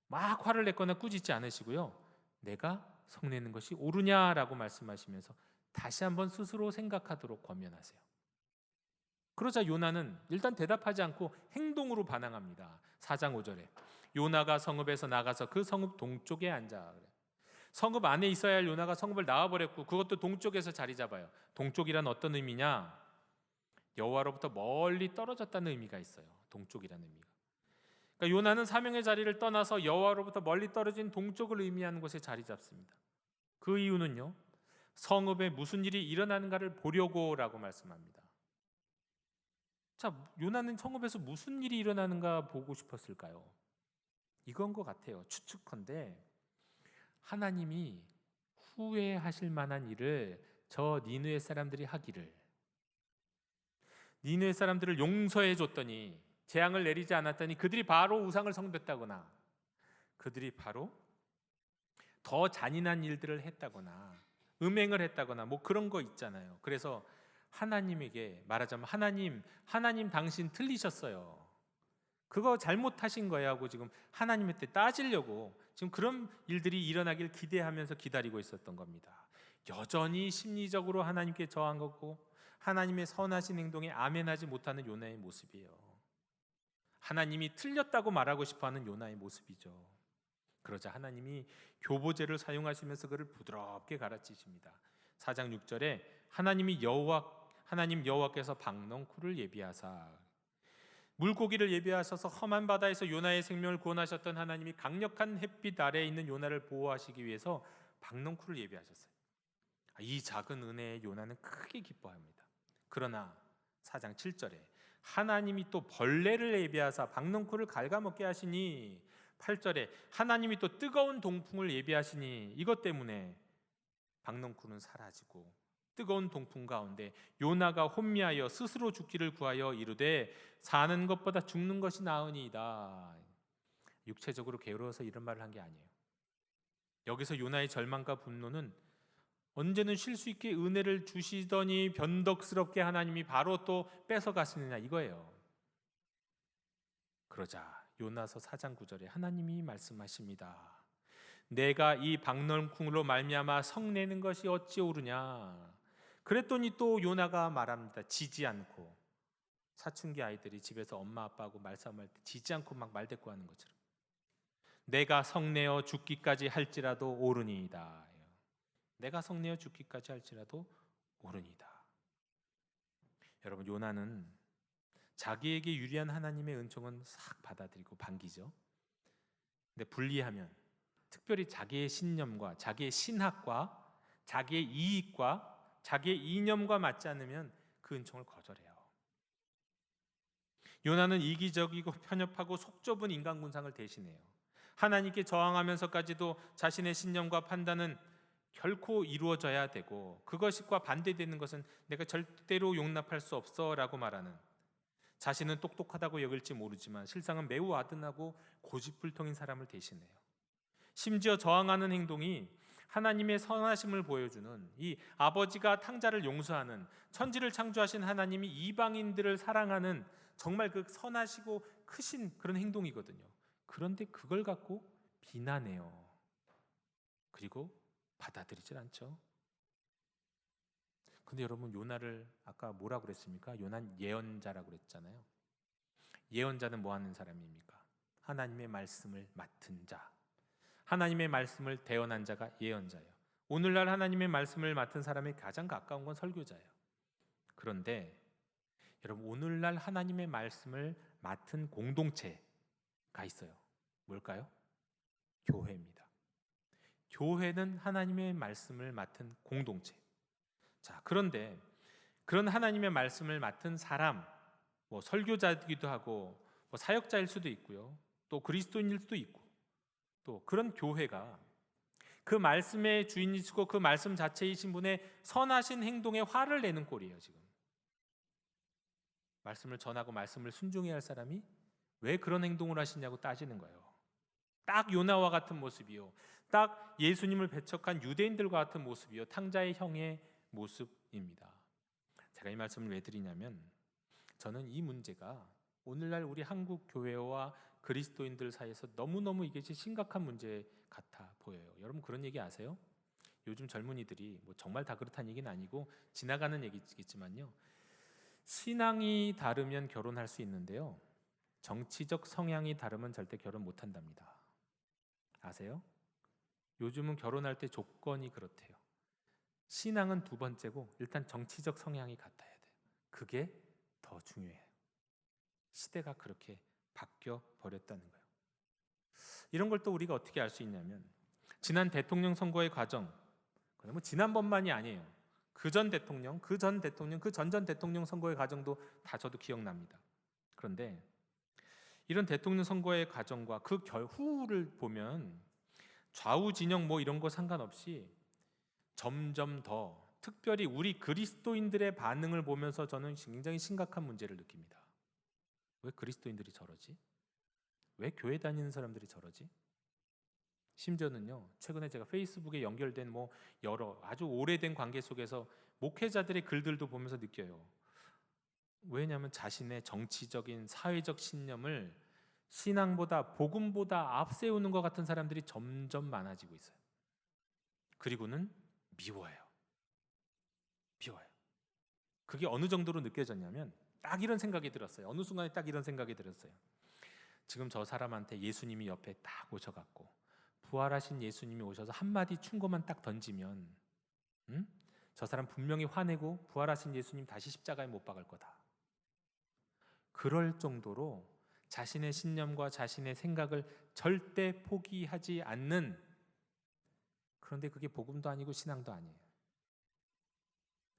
막 화를 냈거나 꾸짖지 않으시고요, 내가 성내는 것이 옳으냐라고 말씀하시면서 다시 한번 스스로 생각하도록 권면하세요. 그러자 요나는 일단 대답하지 않고 행동으로 반항합니다. 4장 5절에 요나가 성읍에서 나가서 그 성읍 동쪽에 앉아. 성읍 안에 있어야 할 요나가 성읍을 나와버렸고 그것도 동쪽에서 자리 잡아요. 동쪽이란 어떤 의미냐? 여호와로부터 멀리 떨어졌다는 의미가 있어요. 동쪽이라는 의미가. 그러니까 요나는 사명의 자리를 떠나서 여호와로부터 멀리 떨어진 동쪽을 의미하는 곳에 자리 잡습니다. 그 이유는요, 성읍에 무슨 일이 일어나는가를 보려고라고 말씀합니다. 자, 요나는 성읍에서 무슨 일이 일어나는가 보고 싶었을까요? 이건 것 같아요. 추측컨대 하나님이 후회하실 만한 일을 저 니느웨 사람들이 하기를, 니느웨 사람들을 용서해 줬더니 재앙을 내리지 않았더니 그들이 바로 우상을 숭배했다거나 그들이 바로 더 잔인한 일들을 했다거나 음행을 했다거나 뭐 그런 거 있잖아요. 그래서 하나님에게 말하자면 하나님 당신 틀리셨어요. 그거 잘못하신 거야 하고 지금 하나님한테 따지려고 지금 그런 일들이 일어나길 기대하면서 기다리고 있었던 겁니다. 여전히 심리적으로 하나님께 저항 거고 하나님의 선하신 행동에 아멘하지 못하는 요나의 모습이에요. 하나님이 틀렸다고 말하고 싶어하는 요나의 모습이죠. 그러자 하나님이 교보제를 사용하시면서 그를 부드럽게 가르치십니다. 4장 6절에 하나님 여호와께서 박넝쿨을 예비하사, 물고기를 예비하셔서 험한 바다에서 요나의 생명을 구원하셨던 하나님이 강력한 햇빛 아래에 있는 요나를 보호하시기 위해서 박넝쿨을 예비하셨어요. 이 작은 은혜에 요나는 크게 기뻐합니다. 그러나 4장 7절에 하나님이 또 벌레를 예비하사 박넝쿨을 갉아먹게 하시니, 8절에 하나님이 또 뜨거운 동풍을 예비하시니, 이것 때문에 박넝쿨은 사라지고 뜨거운 동풍 가운데 요나가 혼미하여 스스로 죽기를 구하여 이르되 사는 것보다 죽는 것이 나으니이다. 육체적으로 게으러워서 이런 말을 한 게 아니에요. 여기서 요나의 절망과 분노는 언제는 쉴 수 있게 은혜를 주시더니 변덕스럽게 하나님이 바로 또 뺏어가시느냐 이거예요. 그러자 요나서 4장 9절에 하나님이 말씀하십니다. 내가 이 박넝쿨로 말미암아 성내는 것이 어찌 옳으냐. 그랬더니 또 요나가 말합니다. 지지 않고, 사춘기 아이들이 집에서 엄마 아빠하고 말싸움할 때 지지 않고 막 말대꾸하는 것처럼 내가 성내어 죽기까지 할지라도 옳으니이다. 내가 성내어 죽기까지 할지라도 옳으니이다. 여러분, 요나는 자기에게 유리한 하나님의 은총은 싹 받아들이고 반기죠. 근데 분리하면, 특별히 자기의 신념과 자기의 신학과 자기의 이익과 자기의 이념과 맞지 않으면 그 은총을 거절해요. 요나는 이기적이고 편협하고 속 좁은 인간 군상을 대신해요. 하나님께 저항하면서까지도 자신의 신념과 판단은 결코 이루어져야 되고 그것과 반대되는 것은 내가 절대로 용납할 수 없어 라고 말하는, 자신은 똑똑하다고 여길지 모르지만 실상은 매우 아둔하고 고집불통인 사람을 대신해요. 심지어 저항하는 행동이 하나님의 선하심을 보여주는, 이 아버지가 탕자를 용서하는, 천지를 창조하신 하나님이 이방인들을 사랑하는 정말 그 선하시고 크신 그런 행동이거든요. 그런데 그걸 갖고 비난해요. 그리고 받아들이질 않죠. 근데 여러분, 요나를 아까 뭐라고 그랬습니까? 요나는 예언자라고 그랬잖아요. 예언자는 뭐 하는 사람입니까? 하나님의 말씀을 맡은 자, 하나님의 말씀을 대언한 자가 예언자예요. 오늘날 하나님의 말씀을 맡은 사람이 가장 가까운 건 설교자예요. 그런데 여러분, 오늘날 하나님의 말씀을 맡은 공동체가 있어요. 뭘까요? 교회입니다. 교회는 하나님의 말씀을 맡은 공동체. 자, 그런데 그런 하나님의 말씀을 맡은 사람, 뭐 설교자이기도 하고 뭐 사역자일 수도 있고요, 또 그리스도인일 수도 있고, 또 그런 교회가 그 말씀의 주인이시고 그 말씀 자체이신 분의 선하신 행동에 화를 내는 꼴이에요. 지금 말씀을 전하고 말씀을 순종해야 할 사람이 왜 그런 행동을 하시냐고 따지는 거예요. 딱 요나와 같은 모습이요, 딱 예수님을 배척한 유대인들과 같은 모습이요, 탕자의 형의 모습입니다. 제가 이 말씀을 왜 드리냐면, 저는 이 문제가 오늘날 우리 한국 교회와 그리스도인들 사이에서 너무너무 이것이 심각한 문제 같아 보여요. 여러분, 그런 얘기 아세요? 요즘 젊은이들이 뭐 정말 다 그렇다는 얘기는 아니고 지나가는 얘기겠지만요, 신앙이 다르면 결혼할 수 있는데요, 정치적 성향이 다르면 절대 결혼 못 한답니다. 아세요? 요즘은 결혼할 때 조건이 그렇대요. 신앙은 두 번째고 일단 정치적 성향이 같아야 돼요. 그게 더 중요해요. 시대가 그렇게 바뀌어 버렸다는 거예요. 이런 걸 또 우리가 어떻게 알 수 있냐면, 지난 대통령 선거의 과정, 뭐 지난번만이 아니에요. 그 전 대통령, 그 전 대통령 선거의 과정도 다 저도 기억납니다. 그런데 이런 대통령 선거의 과정과 그 후를 보면 좌우 진영 뭐 이런 거 상관없이 점점 더, 특별히 우리 그리스도인들의 반응을 보면서 저는 굉장히 심각한 문제를 느낍니다. 왜 그리스도인들이 저러지? 왜 교회 다니는 사람들이 저러지? 심지어는요, 최근에 제가 페이스북에 연결된 뭐 여러 아주 오래된 관계 속에서 목회자들의 글들도 보면서 느껴요. 왜냐하면 자신의 정치적인 사회적 신념을 신앙보다, 복음보다 앞세우는 것 같은 사람들이 점점 많아지고 있어요. 그리고는 미워요. 그게 어느 정도로 느껴졌냐면, 딱 이런 생각이 들었어요. 어느 순간에 딱 이런 생각이 들었어요. 지금 저 사람한테 예수님이 옆에 딱 오셔갖고 부활하신 예수님이 오셔서 한마디 충고만 딱 던지면, 저 사람 분명히 화내고 부활하신 예수님 다시 십자가에 못 박을 거다. 그럴 정도로 자신의 신념과 자신의 생각을 절대 포기하지 않는, 그런데 그게 복음도 아니고 신앙도 아니에요.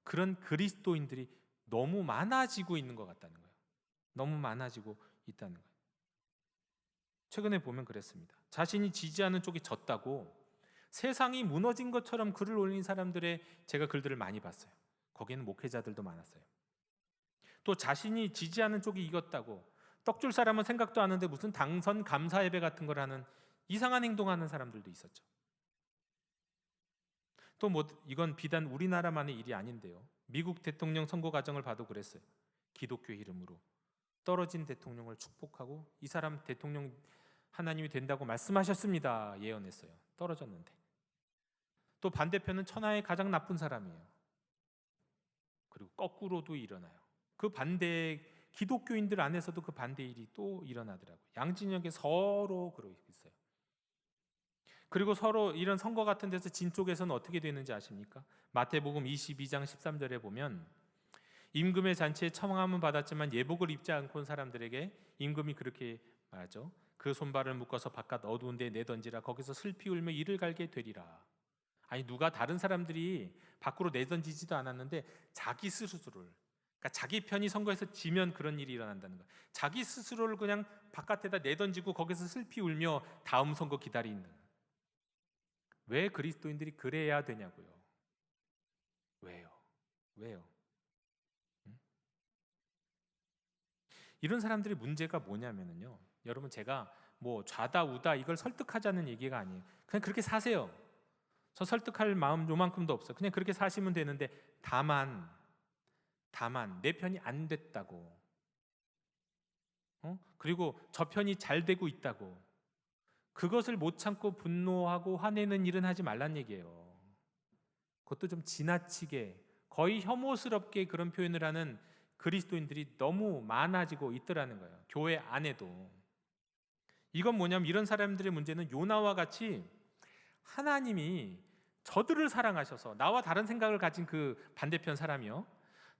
그런 그리스도인들이 너무 많아지고 있는 것 같다는 거예요. 너무 많아지고 있다는 거예요. 최근에 보면 그랬습니다. 자신이 지지하는 쪽이 졌다고 세상이 무너진 것처럼 글을 올린 사람들의 제가 글들을 많이 봤어요. 거기에는 목회자들도 많았어요. 또 자신이 지지하는 쪽이 이겼다고 떡줄 사람은 생각도 안 하는데 무슨 당선 감사 예배 같은 걸 하는 이상한 행동하는 사람들도 있었죠. 또 뭐 이건 비단 우리나라만의 일이 아닌데요, 미국 대통령 선거 과정을 봐도 그랬어요. 기독교 이름으로 떨어진 대통령을 축복하고 이 사람 대통령 하나님이 된다고 말씀하셨습니다 예언했어요. 떨어졌는데. 또 반대편은 천하의 가장 나쁜 사람이에요. 그리고 거꾸로도 일어나요. 그 반대, 기독교인들 안에서도 그 반대 일이 또 일어나더라고요. 양진역에 서로 그러고 있어요. 그리고 서로 이런 선거 같은 데서 진 쪽에서는 어떻게 되는지 아십니까? 마태복음 22장 13절에 보면, 임금의 잔치에 청함은 받았지만 예복을 입지 않고 온 사람들에게 임금이 그렇게 말하죠. 그 손발을 묶어서 바깥 어두운 데에 내던지라. 거기서 슬피 울며 이를 갈게 되리라. 아니, 누가 다른 사람들이 밖으로 내던지지도 않았는데 자기 스스로를, 그러니까 자기 편이 선거에서 지면 그런 일이 일어난다는 거예요. 자기 스스로를 그냥 바깥에다 내던지고 거기서 슬피 울며 다음 선거 기다리는. 왜 그리스도인들이 그래야 되냐고요. 왜요? 이런 사람들의 문제가 뭐냐면요, 여러분, 제가 뭐 좌다 우다 이걸 설득하자는 얘기가 아니에요. 그냥 그렇게 사세요. 저 설득할 마음 요만큼도 없어요. 그냥 그렇게 사시면 되는데, 다만 내 편이 안 됐다고, 그리고 저 편이 잘 되고 있다고, 그것을 못 참고 분노하고 화내는 일은 하지 말란 얘기예요. 그것도 좀 지나치게, 거의 혐오스럽게 그런 표현을 하는 그리스도인들이 너무 많아지고 있더라는 거예요. 교회 안에도. 이건 뭐냐면, 이런 사람들의 문제는 요나와 같이 하나님이 저들을 사랑하셔서, 나와 다른 생각을 가진 그 반대편 사람이요,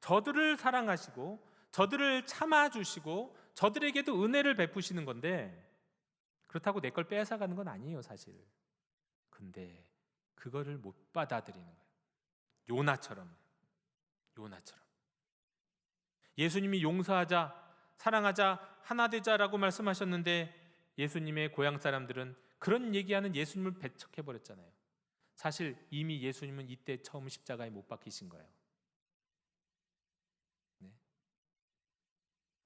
저들을 사랑하시고 저들을 참아주시고 저들에게도 은혜를 베푸시는 건데, 그렇다고 내 걸 뺏어가는 건 아니에요 사실. 근데 그거를 못 받아들이는 거예요. 요나처럼. 예수님이 용서하자, 사랑하자, 하나 되자라고 말씀하셨는데 예수님의 고향 사람들은 그런 얘기하는 예수님을 배척해버렸잖아요. 사실 이미 예수님은 이때 처음 십자가에 못 박히신 거예요. 네.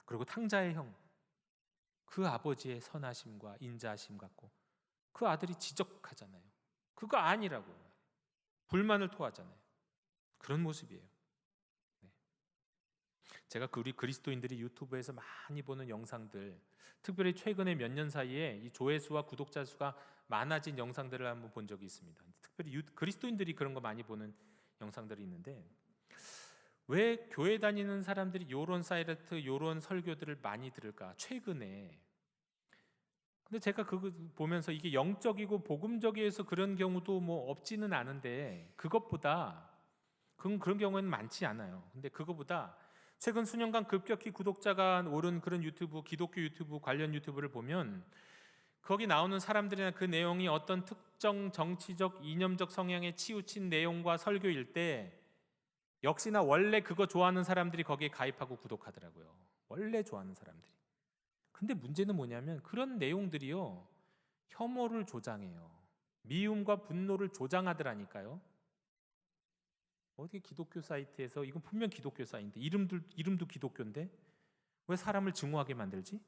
그리고 탕자의 형, 그 아버지의 선하심과 인자하심 갖고 그 아들이 지적하잖아요. 그거 아니라고, 불만을 토하잖아요. 그런 모습이에요. 네. 제가 우리 그리스도인들이 유튜브에서 많이 보는 영상들, 특별히 최근에 몇 년 사이에 이 조회수와 구독자 수가 많아진 영상들을 한번 본 적이 있습니다. 특별히 그리스도인들이 그런 거 많이 보는 영상들이 있는데, 왜 교회 다니는 사람들이 요런 사이트, 요런 설교들을 많이 들을까? 최근에. 근데 제가 그거 보면서 이게 영적이고 복음적이어서 그런 경우도 뭐 없지는 않은데, 그것보다 그런 경우는 많지 않아요. 근데 그거보다 최근 수년간 급격히 구독자가 오른 그런 유튜브, 기독교 유튜브 관련 유튜브를 보면 거기 나오는 사람들이나 그 내용이 어떤 특정 정치적, 이념적 성향에 치우친 내용과 설교일 때 역시나 원래 그거 좋아하는 사람들이 거기에 가입하고 구독하더라고요. 원래 좋아하는 사람들이. 근데 문제는 뭐냐면 그런 내용들이요, 혐오를 조장해요. 미움과 분노를 조장하더라니까요. 어떻게 기독교 사이트에서, 이건 분명 기독교 사이트인데 이름도 기독교인데 왜 사람을 증오하게 만들지?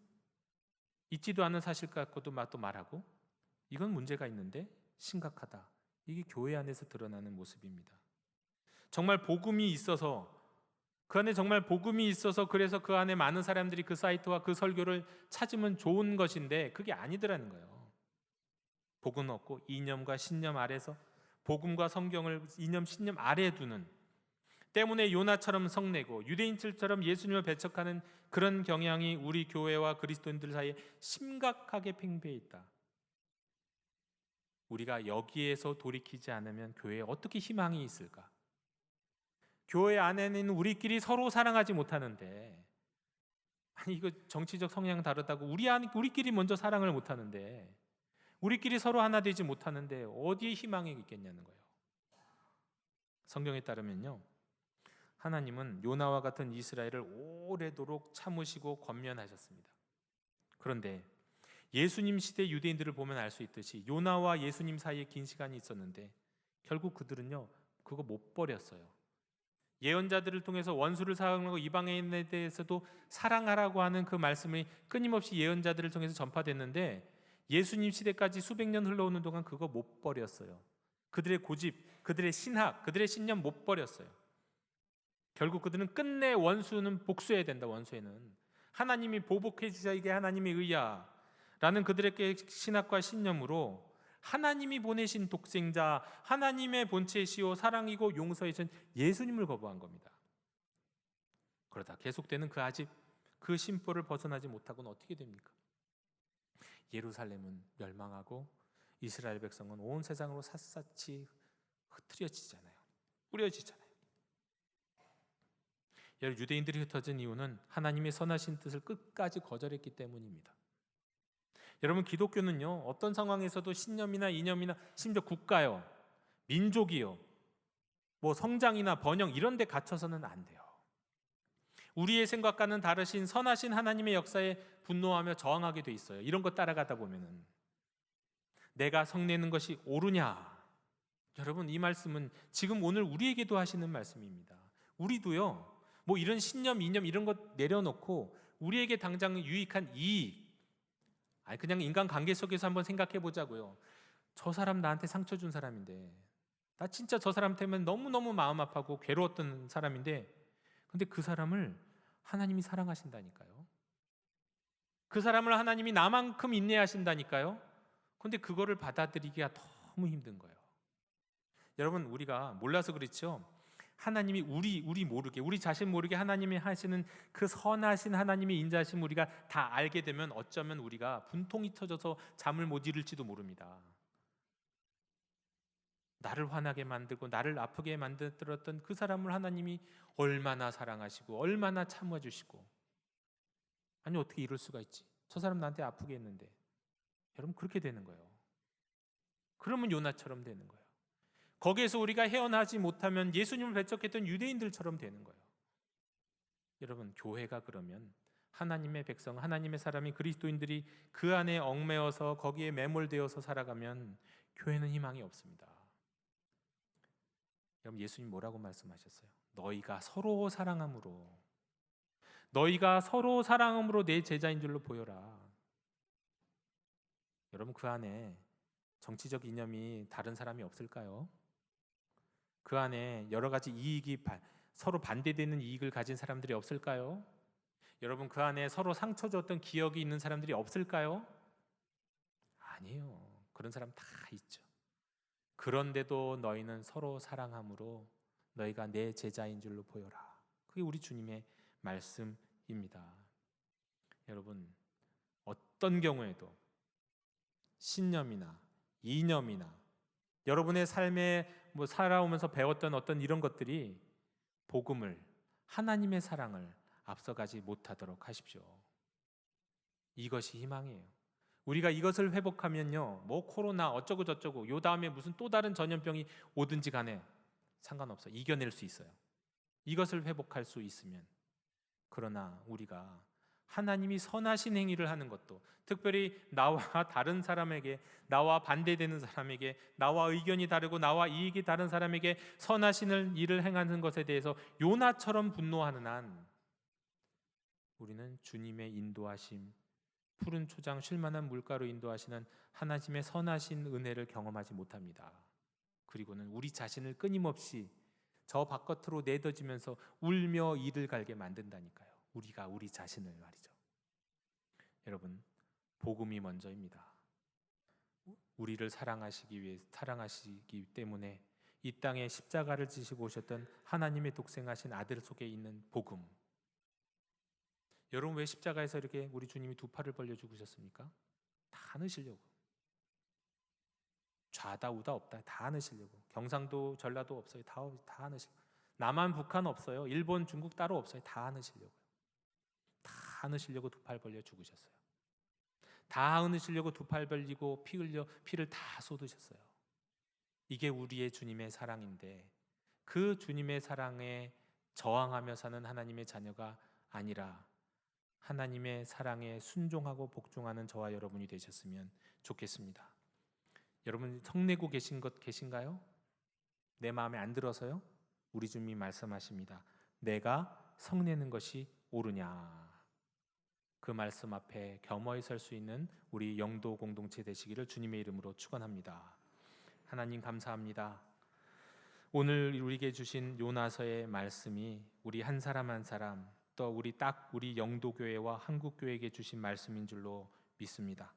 있지도 않은 사실 갖고도 또 말하고, 이건 문제가 있는데 심각하다. 이게 교회 안에서 드러나는 모습입니다. 정말 복음이 있어서, 그 안에 정말 복음이 있어서 그래서 그 안에 많은 사람들이 그 사이트와 그 설교를 찾으면 좋은 것인데 그게 아니더라는 거예요. 복은 없고 이념과 신념 아래서, 복음과 성경을 이념 신념 아래에 두는 때문에 요나처럼 성내고 유대인들처럼 예수님을 배척하는 그런 경향이 우리 교회와 그리스도인들 사이에 심각하게 팽배해 있다. 우리가 여기에서 돌이키지 않으면 교회에 어떻게 희망이 있을까? 교회 안에는 우리끼리 서로 사랑하지 못하는데, 아니 이거 정치적 성향 다르다고 우리끼리 먼저 사랑을 못하는데, 우리끼리 서로 하나 되지 못하는데 어디에 희망이 있겠냐는 거예요. 성경에 따르면요, 하나님은 요나와 같은 이스라엘을 오래도록 참으시고 권면하셨습니다. 그런데 예수님 시대 유대인들을 보면 알 수 있듯이 요나와 예수님 사이에 긴 시간이 있었는데 결국 그들은요 그거 못 버렸어요. 예언자들을 통해서 원수를 사랑하고 이방인에 대해서도 사랑하라고 하는 그 말씀이 끊임없이 예언자들을 통해서 전파됐는데 예수님 시대까지 수백 년 흘러오는 동안 그거 못 버렸어요. 그들의 고집, 그들의 신학, 그들의 신념 못 버렸어요. 결국 그들은 끝내 원수는 복수해야 된다. 원수에는 하나님이 보복해 주자, 이게 하나님의 의야 라는 그들의 신학과 신념으로 하나님이 보내신 독생자, 하나님의 본체시오 사랑이고 용서이신 예수님을 거부한 겁니다. 그러다 계속되는 그 아집, 그 심보를 벗어나지 못하고는 어떻게 됩니까? 예루살렘은 멸망하고 이스라엘 백성은 온 세상으로 샅샅이 흩어지잖아요. 뿌려지잖아요. 유대인들이 흩어진 이유는 하나님의 선하신 뜻을 끝까지 거절했기 때문입니다. 여러분, 기독교는요 어떤 상황에서도 신념이나 이념이나 심지어 국가요, 민족이요, 뭐 성장이나 번영 이런 데 갇혀서는 안 돼요. 우리의 생각과는 다르신 선하신 하나님의 역사에 분노하며 저항하게 돼 있어요. 이런 거 따라가다 보면은 내가 성내는 것이 옳으냐? 여러분, 이 말씀은 지금 오늘 우리에게도 하시는 말씀입니다. 우리도요 뭐 이런 신념, 이념 이런 것 내려놓고 우리에게 당장 유익한 이익, 그냥 인간관계 속에서 한번 생각해 보자고요. 저 사람 나한테 상처 준 사람인데, 나 진짜 저 사람 때문에 너무너무 마음 아파하고 괴로웠던 사람인데, 근데 그 사람을 하나님이 사랑하신다니까요. 그 사람을 하나님이 나만큼 인내하신다니까요. 근데 그거를 받아들이기가 너무 힘든 거예요. 여러분, 우리가 몰라서 그렇죠. 하나님이 우리 모르게, 우리 자신 모르게 하나님이 하시는 그 선하신 하나님의 인자하심 우리가 다 알게 되면 어쩌면 우리가 분통이 터져서 잠을 못 이룰지도 모릅니다. 나를 화나게 만들고 나를 아프게 만들었던 그 사람을 하나님이 얼마나 사랑하시고 얼마나 참아주시고, 아니 어떻게 이럴 수가 있지? 저 사람 나한테 아프게 했는데. 여러분 그렇게 되는 거예요. 그러면 요나처럼 되는 거예요. 거기에서 우리가 헤어나지 못하면 예수님을 배척했던 유대인들처럼 되는 거예요. 여러분 교회가 그러면 하나님의 백성, 하나님의 사람이, 그리스도인들이 그 안에 얽매여서 거기에 매몰되어서 살아가면 교회는 희망이 없습니다. 여러분 예수님 뭐라고 말씀하셨어요? 너희가 서로 사랑함으로 내 제자인 줄로 보여라. 여러분 그 안에 정치적 이념이 다른 사람이 없을까요? 그 안에 여러 가지 이익이 서로 반대되는 이익을 가진 사람들이 없을까요? 여러분 그 안에 서로 상처 줬던 기억이 있는 사람들이 없을까요? 아니에요. 그런 사람 다 있죠. 그런데도 너희는 서로 사랑함으로 너희가 내 제자인 줄로 보여라. 그게 우리 주님의 말씀입니다. 여러분 어떤 경우에도 신념이나 이념이나 여러분의 삶에 살아오면서 배웠던 어떤 이런 것들이 복음을, 하나님의 사랑을 앞서가지 못하도록 하십시오. 이것이 희망이에요. 우리가 이것을 회복하면요, 뭐 코로나 어쩌고 저쩌고 요 다음에 무슨 또 다른 전염병이 오든지 간에 상관없어요. 이겨낼 수 있어요. 이것을 회복할 수 있으면. 그러나 우리가 하나님이 선하신 행위를 하는 것도, 특별히 나와 다른 사람에게, 나와 반대되는 사람에게, 나와 의견이 다르고 나와 이익이 다른 사람에게 선하신 일을 행하는 것에 대해서 요나처럼 분노하는 한 우리는 주님의 인도하심, 푸른 초장 쉴만한 물가로 인도하시는 하나님의 선하신 은혜를 경험하지 못합니다. 그리고는 우리 자신을 끊임없이 저 바깥으로 내던지면서 울며 이를 갈게 만든다니까요. 우리가 우리 자신을 말이죠. 여러분 복음이 먼저입니다. 우리를 사랑하시기 때문에 이 땅에 십자가를 지시고 오셨던 하나님의 독생하신 아들 속에 있는 복음. 여러분 왜 십자가에서 이렇게 우리 주님이 두 팔을 벌려 죽으셨습니까? 다 안으시려고. 좌다 우다 없다. 다 안으시려고. 경상도 전라도 없어요. 다 안으시려고. 남한 북한 없어요. 일본 중국 따로 없어요. 다 안으시려고. 다 안으시려고 두 팔 벌려 죽으셨어요. 다 안으시려고 두 팔 벌리고 피를 다 쏟으셨어요. 이게 우리의 주님의 사랑인데, 그 주님의 사랑에 저항하며 사는 하나님의 자녀가 아니라 하나님의 사랑에 순종하고 복종하는 저와 여러분이 되셨으면 좋겠습니다. 여러분 성내고 계신 것 계신가요? 내 마음에 안 들어서요? 우리 주님이 말씀하십니다. 내가 성내는 것이 옳으냐. 그 말씀 앞에 겸허히 설 수 있는 우리 영도 공동체 되시기를 주님의 이름으로 축원합니다. 하나님 감사합니다. 오늘 우리에게 주신 요나서의 말씀이 우리 한 사람 한 사람, 또 우리 영도교회와 한국교회에게 주신 말씀인 줄로 믿습니다.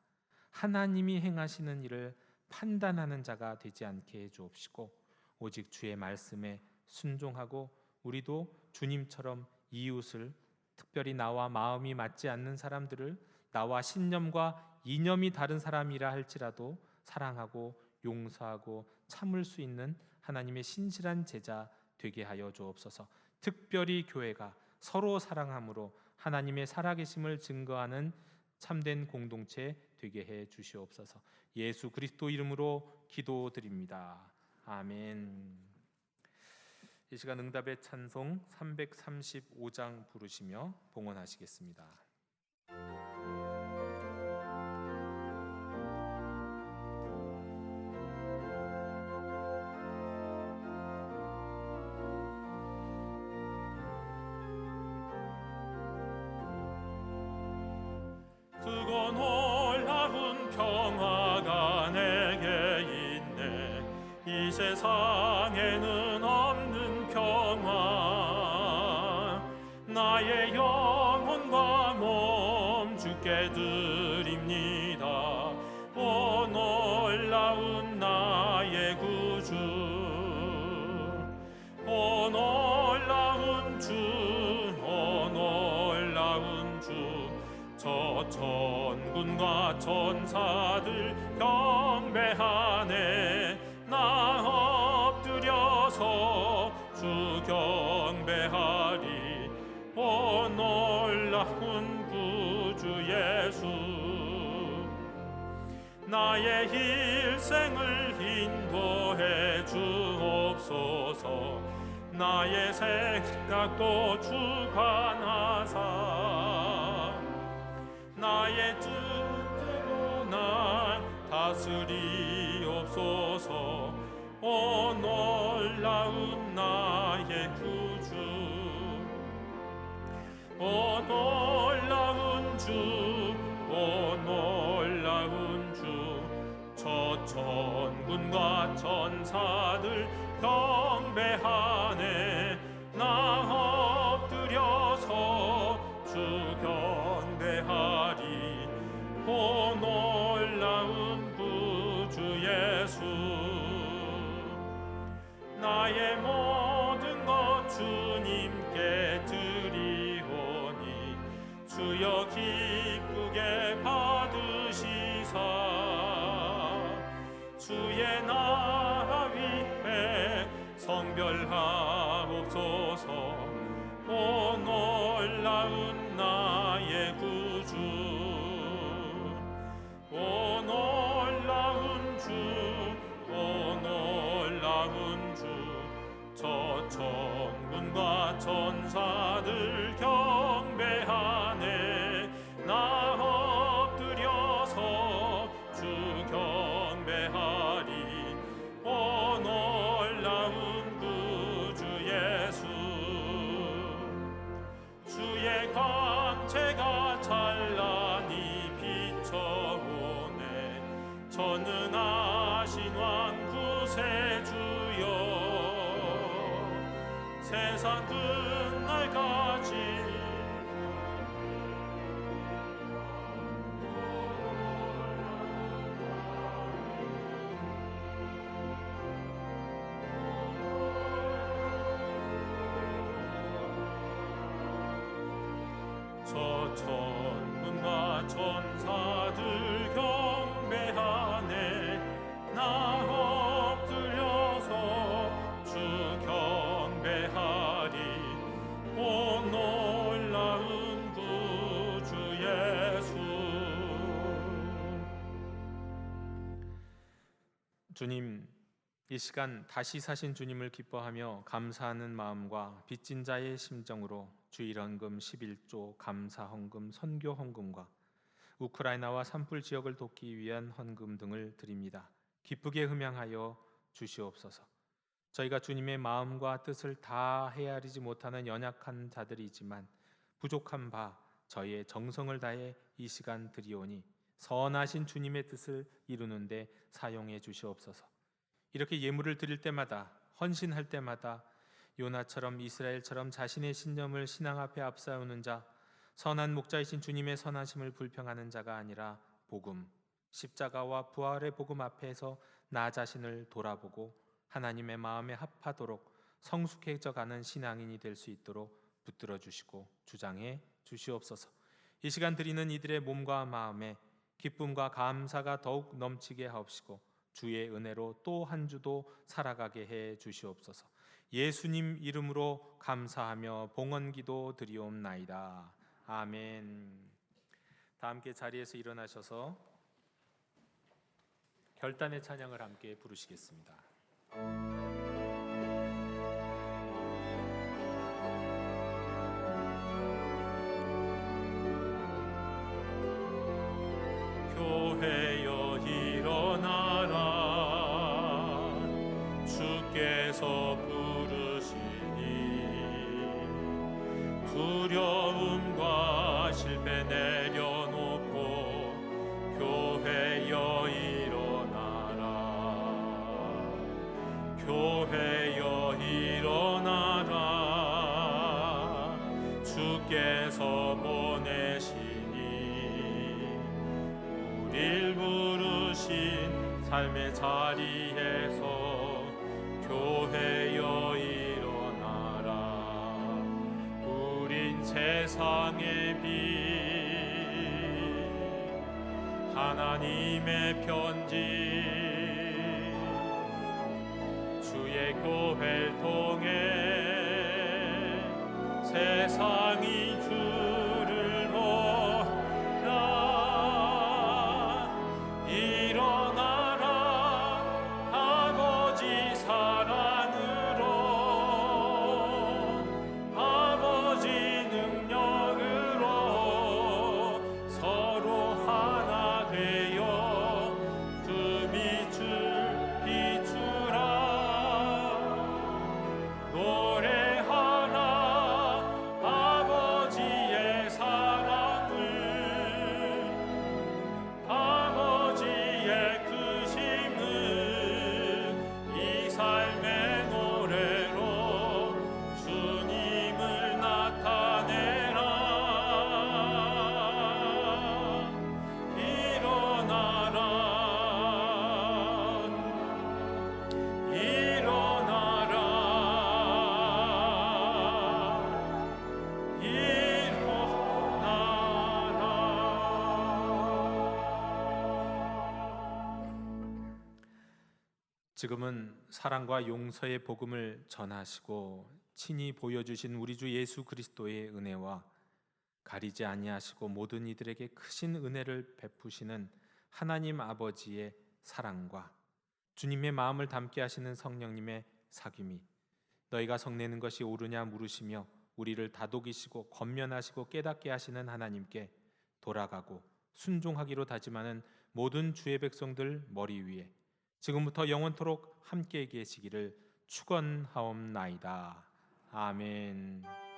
하나님이 행하시는 일을 판단하는 자가 되지 않게 해주옵시고, 오직 주의 말씀에 순종하고 우리도 주님처럼 이웃을, 특별히 나와 마음이 맞지 않는 사람들을, 나와 신념과 이념이 다른 사람이라 할지라도 사랑하고 용서하고 참을 수 있는 하나님의 신실한 제자 되게 하여 주옵소서. 특별히 교회가 서로 사랑함으로 하나님의 살아계심을 증거하는 참된 공동체 되게 해 주시옵소서. 예수 그리스도 이름으로 기도드립니다. 아멘. 이 시간 응답의 찬송 335장 부르시며 봉헌하시겠습니다. 크고 놀라운 평화가 내게 있네. 이 세상에는 없는 평화. 나의 영혼과 몸 주께 드립니다. 오 놀라운 나의 구주, 오 놀라운 주, 오 놀라운 주. 저 천군과 천사들 경배하네. 나 주 경배하리. 오 놀라운 구주 예수, 나의 일생을 인도해 주옵소서. 나의 생각도 주관하사 나의 뜻대로 날 다스리옵소서. 오 놀라운 나의 구주, 오 놀라운 주, 오 놀라운 주. 저 천군과 천사들 경배하네. 나 엎드려서 주 경배하리. 오 놀라운 구주 예수, 나의 모든 것 주님께 드리오니 주여 기쁘게 받으시사 주의 나라 위에 성별하옵소서. 오 놀라운 나의 구주, 오 놀라운 주, 오 놀라운 주. 저 천군과 천사들 경배하네. 나 엎드려서 주 경배하리. 오 놀라운 구주 예수, 주의 광채가 찬란히 비춰오네. 전능하신 왕 구세주여, 세상 끝날까지 저 천군과 천사들 경배하네. 나 엎드려서 주 경배하리. 오 놀라운 구주 예수. 주님, 이 시간 다시 사신 주님을 기뻐하며 감사하는 마음과 빚진 자의 심정으로 주일헌금 11조 감사헌금 선교헌금과 우크라이나와 산불 지역을 돕기 위한 헌금 등을 드립니다. 기쁘게 흠양하여 주시옵소서. 저희가 주님의 마음과 뜻을 다 헤아리지 못하는 연약한 자들이지만 부족한 바 저희의 정성을 다해 이 시간 드리오니 선하신 주님의 뜻을 이루는 데 사용해 주시옵소서. 이렇게 예물을 드릴 때마다, 헌신할 때마다 요나처럼 이스라엘처럼 자신의 신념을 신앙 앞에 앞세우는 자, 선한 목자이신 주님의 선하심을 불평하는 자가 아니라 복음, 십자가와 부활의 복음 앞에서 나 자신을 돌아보고 하나님의 마음에 합하도록 성숙해져 가는 신앙인이 될 수 있도록 붙들어 주시고 주장해 주시옵소서. 이 시간 드리는 이들의 몸과 마음에 기쁨과 감사가 더욱 넘치게 하옵시고 주의 은혜로 또 한 주도 살아가게 해 주시옵소서. 예수님 이름으로 감사하며 봉헌기도 드리옵나이다. 아멘. 다 함께 자리에서 일어나셔서 결단의 찬양을 함께 부르시겠습니다. 교회여 일어나라. 주께서 부르시니 두려움과 실패 내려놓고 교회여 일어나라. 교회여 일어나라. 주께서 보내시니 우릴 부르신 삶의 자리에서 교회여 일어나라. 우린 세상의 빛, 하나님의 편지. 주의 교회를 통해 세상이 주를 보라. 일어나라 아버지 사랑으로, 아버지 능력으로 서로 하나 되어 그 빛을 비추라. 노래하라 아버지의 사랑을, 아버지의 크심을 이 삶의 노래로 주님을 나타내라. 일어나라 일어나라 지금은 사랑과 용서의 복음을 전하시고 친히 보여주신 우리 주 예수 그리스도의 은혜와 가리지 아니하시고 모든 이들에게 크신 은혜를 베푸시는 하나님 아버지의 사랑과 주님의 마음을 담게 하시는 성령님의 사귐이 너희가 성내는 것이 옳으냐 물으시며 우리를 다독이시고 권면하시고 깨닫게 하시는 하나님께 돌아가고 순종하기로 다짐하는 모든 주의 백성들 머리 위에 지금부터 영원토록 함께 계시기를 축원하옵나이다. 아멘.